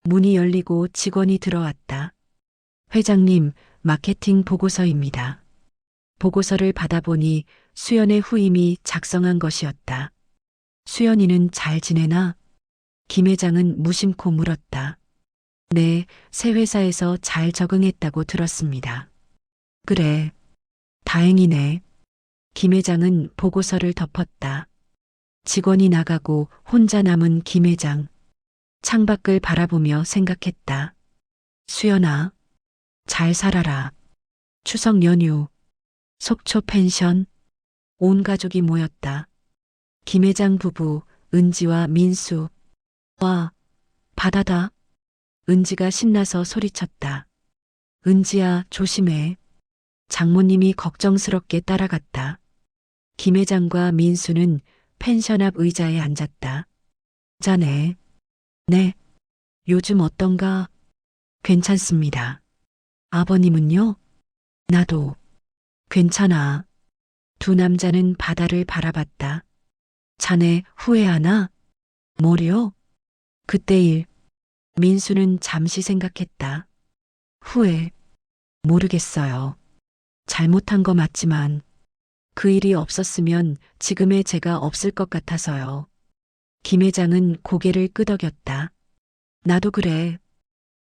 문이 열리고 직원이 들어왔다. 회장님, 마케팅 보고서입니다. 보고서를 받아보니 수연의 후임이 작성한 것이었다. 수연이는 잘 지내나? 김 회장은 무심코 물었다. 네, 새 회사에서 잘 적응했다고 들었습니다. 그래, 다행이네. 김 회장은 보고서를 덮었다. 직원이 나가고 혼자 남은 김 회장. 창밖을 바라보며 생각했다. 수연아, 잘 살아라. 추석 연휴, 속초 펜션, 온 가족이 모였다. 김 회장 부부, 은지와 민수. 와, 바다다. 은지가 신나서 소리쳤다. 은지야, 조심해. 장모님이 걱정스럽게 따라갔다. 김 회장과 민수는 펜션 앞 의자에 앉았다. 자네. 네. 요즘 어떤가? 괜찮습니다. 아버님은요? 나도. 괜찮아. 두 남자는 바다를 바라봤다. 자네 후회하나? 뭐려? 그때 일. 민수는 잠시 생각했다. 후회. 모르겠어요. 잘못한 거 맞지만 그 일이 없었으면 지금의 제가 없을 것 같아서요. 김 회장은 고개를 끄덕였다. 나도 그래.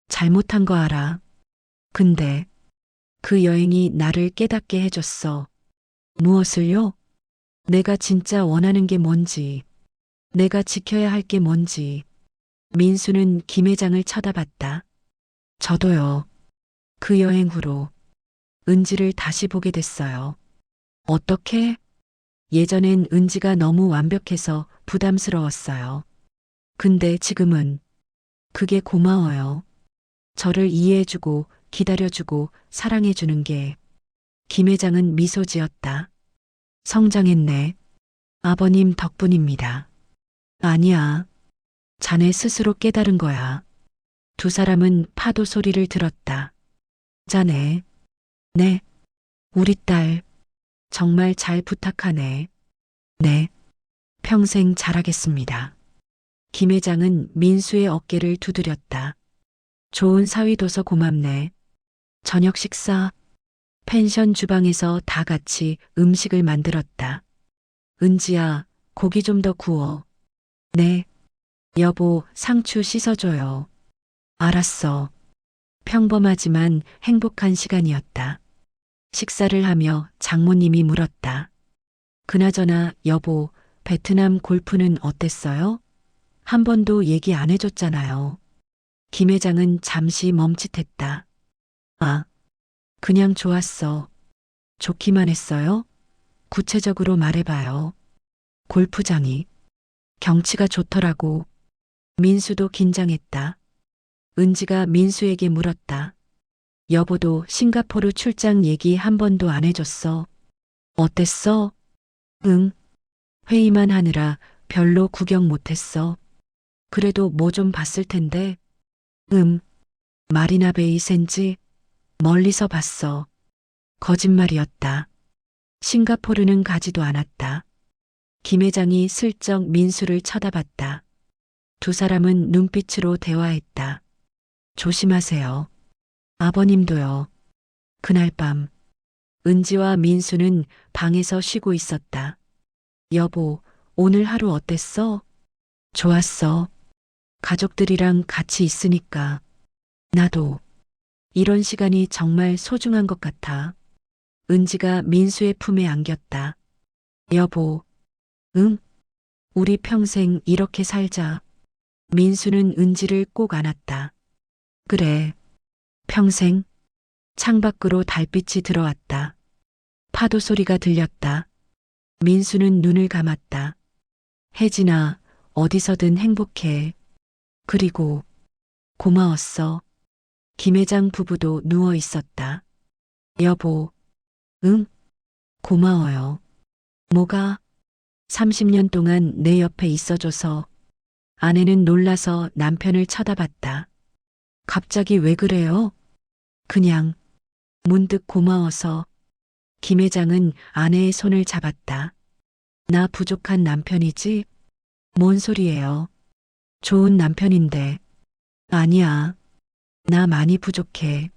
잘못한 거 알아. 근데 그 여행이 나를 깨닫게 해줬어. 무엇을요? 내가 진짜 원하는 게 뭔지, 내가 지켜야 할 게 뭔지. 민수는 김 회장을 쳐다봤다. 저도요. 그 여행 후로 은지를 다시 보게 됐어요. 어떻게? 예전엔 은지가 너무 완벽해서 부담스러웠어요. 근데 지금은 그게 고마워요. 저를 이해해주고 기다려주고 사랑해주는 게. 김 회장은 미소 지었다. 성장했네. 아버님 덕분입니다. 아니야. 자네 스스로 깨달은 거야. 두 사람은 파도 소리를 들었다. 자네. 네. 우리 딸. 정말 잘 부탁하네. 네. 평생 잘하겠습니다. 김 회장은 민수의 어깨를 두드렸다. 좋은 사위 둬서 고맙네. 저녁 식사. 펜션 주방에서 다 같이 음식을 만들었다. 은지야, 고기 좀 더 구워. 네. 여보, 상추 씻어줘요. 알았어. 평범하지만 행복한 시간이었다. 식사를 하며 장모님이 물었다. 그나저나 여보, 베트남 골프는 어땠어요? 한 번도 얘기 안 해줬잖아요. 김 회장은 잠시 멈칫했다. 아, 그냥 좋았어. 좋기만 했어요? 구체적으로 말해봐요. 골프장이. 경치가 좋더라고. 민수도 긴장했다. 은지가 민수에게 물었다. 여보도 싱가포르 출장 얘기 한 번도 안 해줬어. 어땠어? 응. 회의만 하느라 별로 구경 못했어. 그래도 뭐 좀 봤을 텐데. 마리나 베이 샌즈 멀리서 봤어. 거짓말이었다. 싱가포르는 가지도 않았다. 김 회장이 슬쩍 민수를 쳐다봤다. 두 사람은 눈빛으로 대화했다. 조심하세요. 아버님도요. 그날 밤 은지와 민수는 방에서 쉬고 있었다. 여보, 오늘 하루 어땠어? 좋았어. 가족들이랑 같이 있으니까. 나도. 이런 시간이 정말 소중한 것 같아. 은지가 민수의 품에 안겼다. 여보, 응? 우리 평생 이렇게 살자. 민수는 은지를 꼭 안았다. 그래. 평생. 창밖으로 달빛이 들어왔다. 파도 소리가 들렸다. 민수는 눈을 감았다. 혜진아, 어디서든 행복해. 그리고 고마웠어. 김 회장 부부도 누워 있었다. 여보, 응? 고마워요. 뭐가? 30년 동안 내 옆에 있어줘서. 아내는 놀라서 남편을 쳐다봤다. 갑자기 왜 그래요? 그냥 문득 고마워서. 김 회장은 아내의 손을 잡았다. 나 부족한 남편이지? 뭔 소리예요? 좋은 남편인데. 아니야. 나 많이 부족해.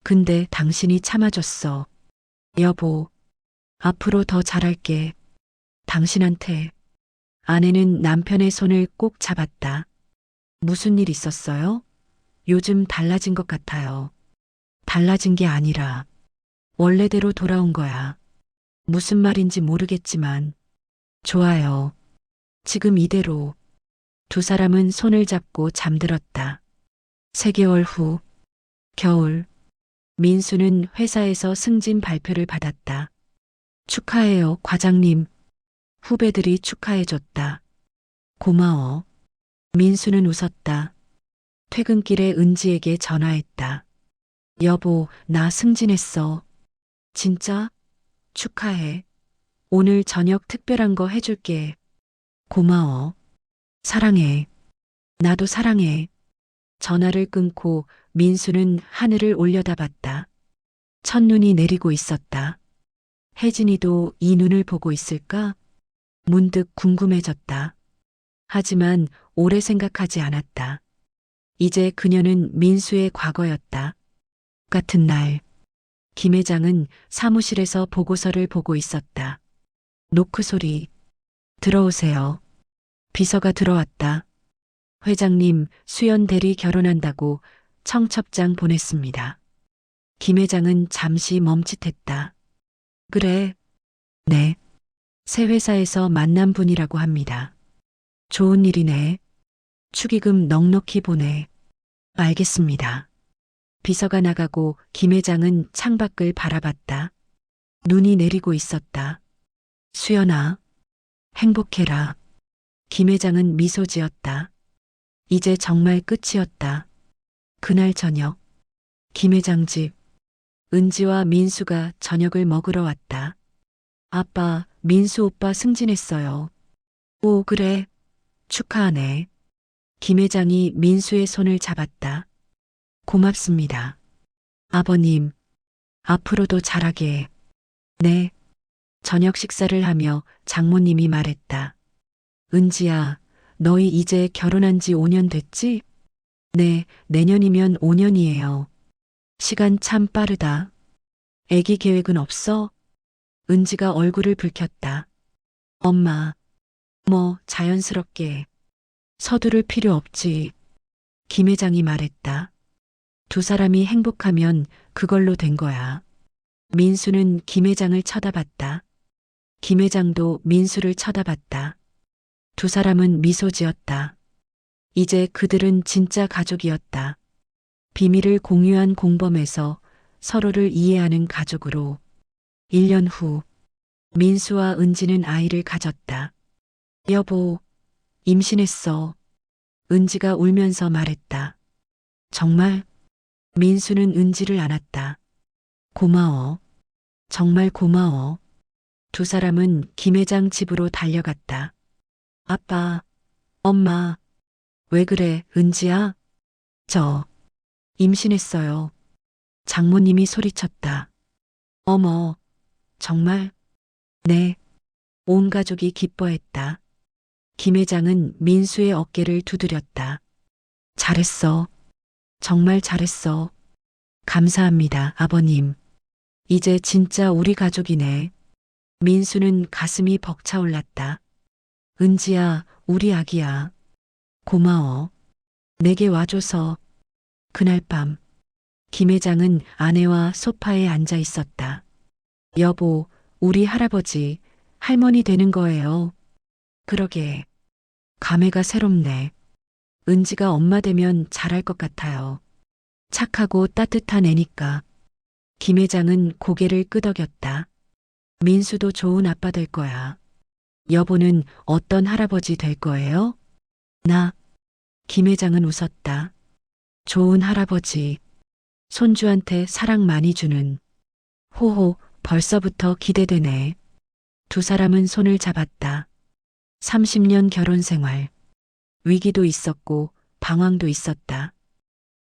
근데 당신이 참아줬어. 여보, 앞으로 더 잘할게. 당신한테. 아내는 남편의 손을 꼭 잡았다. 무슨 일 있었어요? 요즘 달라진 것 같아요. 달라진 게 아니라 원래대로 돌아온 거야. 무슨 말인지 모르겠지만 좋아요. 지금 이대로. 두 사람은 손을 잡고 잠들었다. 3개월 후 겨울 민수는 회사에서 승진 발표를 받았다. 축하해요, 과장님. 후배들이 축하해줬다. 고마워. 민수는 웃었다. 퇴근길에 은지에게 전화했다. 여보, 나 승진했어. 진짜? 축하해. 오늘 저녁 특별한 거 해줄게. 고마워. 사랑해. 나도 사랑해. 전화를 끊고 민수는 하늘을 올려다봤다. 첫눈이 내리고 있었다. 혜진이도 이 눈을 보고 있을까? 문득 궁금해졌다. 하지만 오래 생각하지 않았다. 이제 그녀는 민수의 과거였다. 같은 날, 김 회장은 사무실에서 보고서를 보고 있었다. 노크 소리. 들어오세요. 비서가 들어왔다. 회장님, 수연 대리 결혼한다고 청첩장 보냈습니다. 김 회장은 잠시 멈칫했다. 그래? 네. 새 회사에서 만난 분이라고 합니다. 좋은 일이네. 축의금 넉넉히 보내. 알겠습니다. 비서가 나가고 김 회장은 창밖을 바라봤다. 눈이 내리고 있었다. 수연아, 행복해라. 김 회장은 미소 지었다. 이제 정말 끝이었다. 그날 저녁, 김 회장 집, 은지와 민수가 저녁을 먹으러 왔다. 아빠, 민수 오빠 승진했어요. 오, 그래. 축하하네. 김 회장이 민수의 손을 잡았다. 고맙습니다. 아버님, 앞으로도 잘하게. 네. 저녁 식사를 하며 장모님이 말했다. 은지야, 너희 이제 결혼한 지 5년 됐지? 네, 내년이면 5년이에요. 시간 참 빠르다. 애기 계획은 없어? 은지가 얼굴을 붉혔다. 엄마, 뭐 자연스럽게. 서두를 필요 없지. 김 회장이 말했다. 두 사람이 행복하면 그걸로 된 거야. 민수는 김 회장을 쳐다봤다. 김 회장도 민수를 쳐다봤다. 두 사람은 미소 지었다. 이제 그들은 진짜 가족이었다. 비밀을 공유한 공범에서 서로를 이해하는 가족으로. 1년 후, 민수와 은지는 아이를 가졌다. 여보, 임신했어. 은지가 울면서 말했다. 정말? 민수는 은지를 안았다. 고마워. 정말 고마워. 두 사람은 김 회장 집으로 달려갔다. 아빠, 엄마, 왜 그래, 은지야? 저, 임신했어요. 장모님이 소리쳤다. 어머, 정말? 네. 온 가족이 기뻐했다. 김 회장은 민수의 어깨를 두드렸다. 잘했어. 정말 잘했어. 감사합니다, 아버님. 이제 진짜 우리 가족이네. 민수는 가슴이 벅차올랐다. 은지야, 우리 아기야. 고마워. 내게 와줘서. 그날 밤, 김 회장은 아내와 소파에 앉아 있었다. 여보, 우리 할아버지, 할머니 되는 거예요. 그러게. 감회가 새롭네. 은지가 엄마 되면 잘할 것 같아요. 착하고 따뜻한 애니까. 김 회장은 고개를 끄덕였다. 민수도 좋은 아빠 될 거야. 여보는 어떤 할아버지 될 거예요? 나. 김 회장은 웃었다. 좋은 할아버지. 손주한테 사랑 많이 주는. 호호, 벌써부터 기대되네. 두 사람은 손을 잡았다. 30년 결혼 생활. 위기도 있었고 방황도 있었다.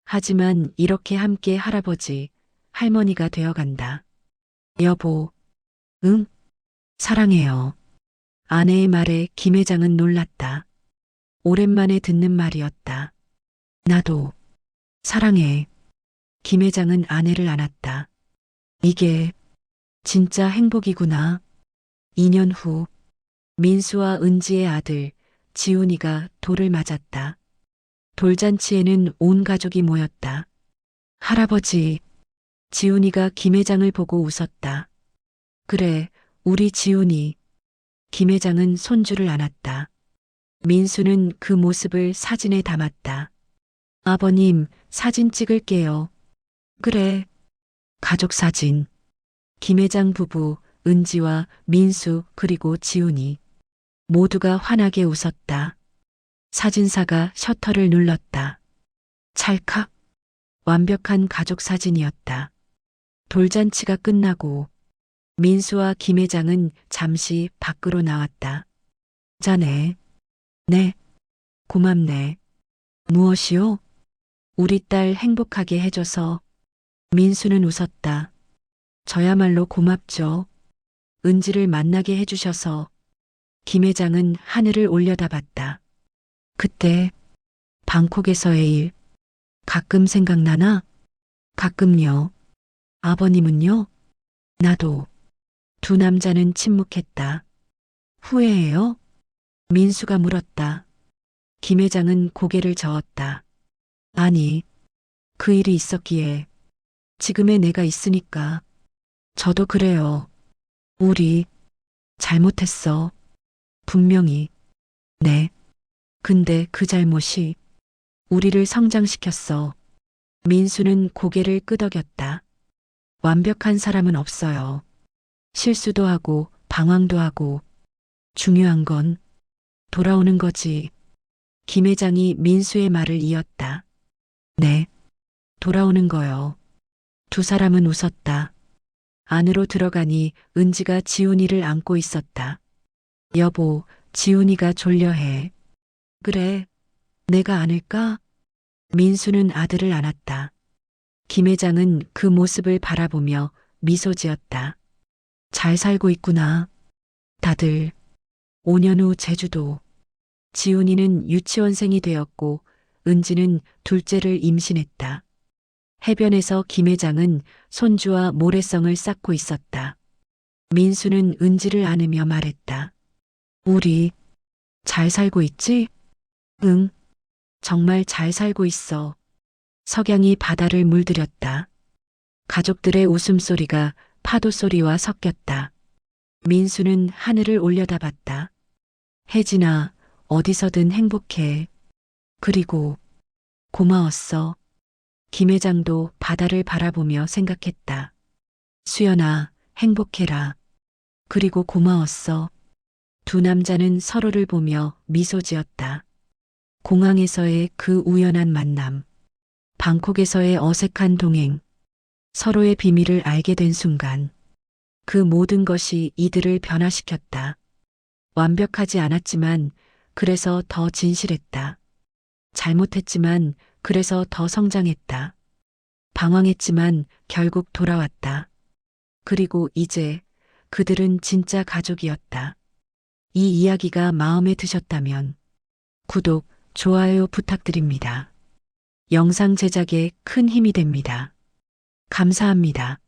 하지만 이렇게 함께 할아버지, 할머니가 되어간다. 여보, 응? 사랑해요. 아내의 말에 김 회장은 놀랐다. 오랜만에 듣는 말이었다. 나도 사랑해. 김 회장은 아내를 안았다. 이게 진짜 행복이구나. 2년 후 민수와 은지의 아들 지훈이가 돌을 맞았다. 돌잔치에는 온 가족이 모였다. 할아버지, 지훈이가 김 회장을 보고 웃었다. 그래, 우리 지훈이. 김 회장은 손주를 안았다. 민수는 그 모습을 사진에 담았다. 아버님, 사진 찍을게요. 그래. 가족 사진. 김 회장 부부, 은지와 민수 그리고 지훈이 모두가 환하게 웃었다. 사진사가 셔터를 눌렀다. 찰칵. 완벽한 가족 사진이었다. 돌잔치가 끝나고 민수와 김 회장은 잠시 밖으로 나왔다. 자네. 네. 고맙네. 무엇이요? 우리 딸 행복하게 해줘서. 민수는 웃었다. 저야말로 고맙죠. 은지를 만나게 해주셔서. 김 회장은 하늘을 올려다봤다. 그때 방콕에서의 일 가끔 생각나나? 가끔요. 아버님은요? 나도. 두 남자는 침묵했다. 후회해요? 민수가 물었다. 김 회장은 고개를 저었다. 아니, 그 일이 있었기에 지금의 내가 있으니까. 저도 그래요. 우리 잘못했어. 분명히. 네. 근데 그 잘못이 우리를 성장시켰어. 민수는 고개를 끄덕였다. 완벽한 사람은 없어요. 실수도 하고 방황도 하고 중요한 건 돌아오는 거지. 김 회장이 민수의 말을 이었다. 네, 돌아오는 거요. 두 사람은 웃었다. 안으로 들어가니 은지가 지훈이를 안고 있었다. 여보, 지훈이가 졸려해. 그래, 내가 안을까? 민수는 아들을 안았다. 김 회장은 그 모습을 바라보며 미소 지었다. 잘 살고 있구나. 다들. 5년 후 제주도. 지훈이는 유치원생이 되었고 은지는 둘째를 임신했다. 해변에서 김 회장은 손주와 모래성을 쌓고 있었다. 민수는 은지를 안으며 말했다. 우리 잘 살고 있지? 응, 정말 잘 살고 있어. 석양이 바다를 물들였다. 가족들의 웃음소리가 파도 소리와 섞였다. 민수는 하늘을 올려다봤다. 혜진아, 어디서든 행복해. 그리고 고마웠어. 김 회장도 바다를 바라보며 생각했다. 수연아, 행복해라. 그리고 고마웠어. 두 남자는 서로를 보며 미소 지었다. 공항에서의 그 우연한 만남. 방콕에서의 어색한 동행. 서로의 비밀을 알게 된 순간. 그 모든 것이 이들을 변화시켰다. 완벽하지 않았지만 그래서 더 진실했다. 잘못했지만 그래서 더 성장했다. 방황했지만 결국 돌아왔다. 그리고 이제 그들은 진짜 가족이었다. 이 이야기가 마음에 드셨다면 구독, 좋아요 부탁드립니다. 영상 제작에 큰 힘이 됩니다. 감사합니다.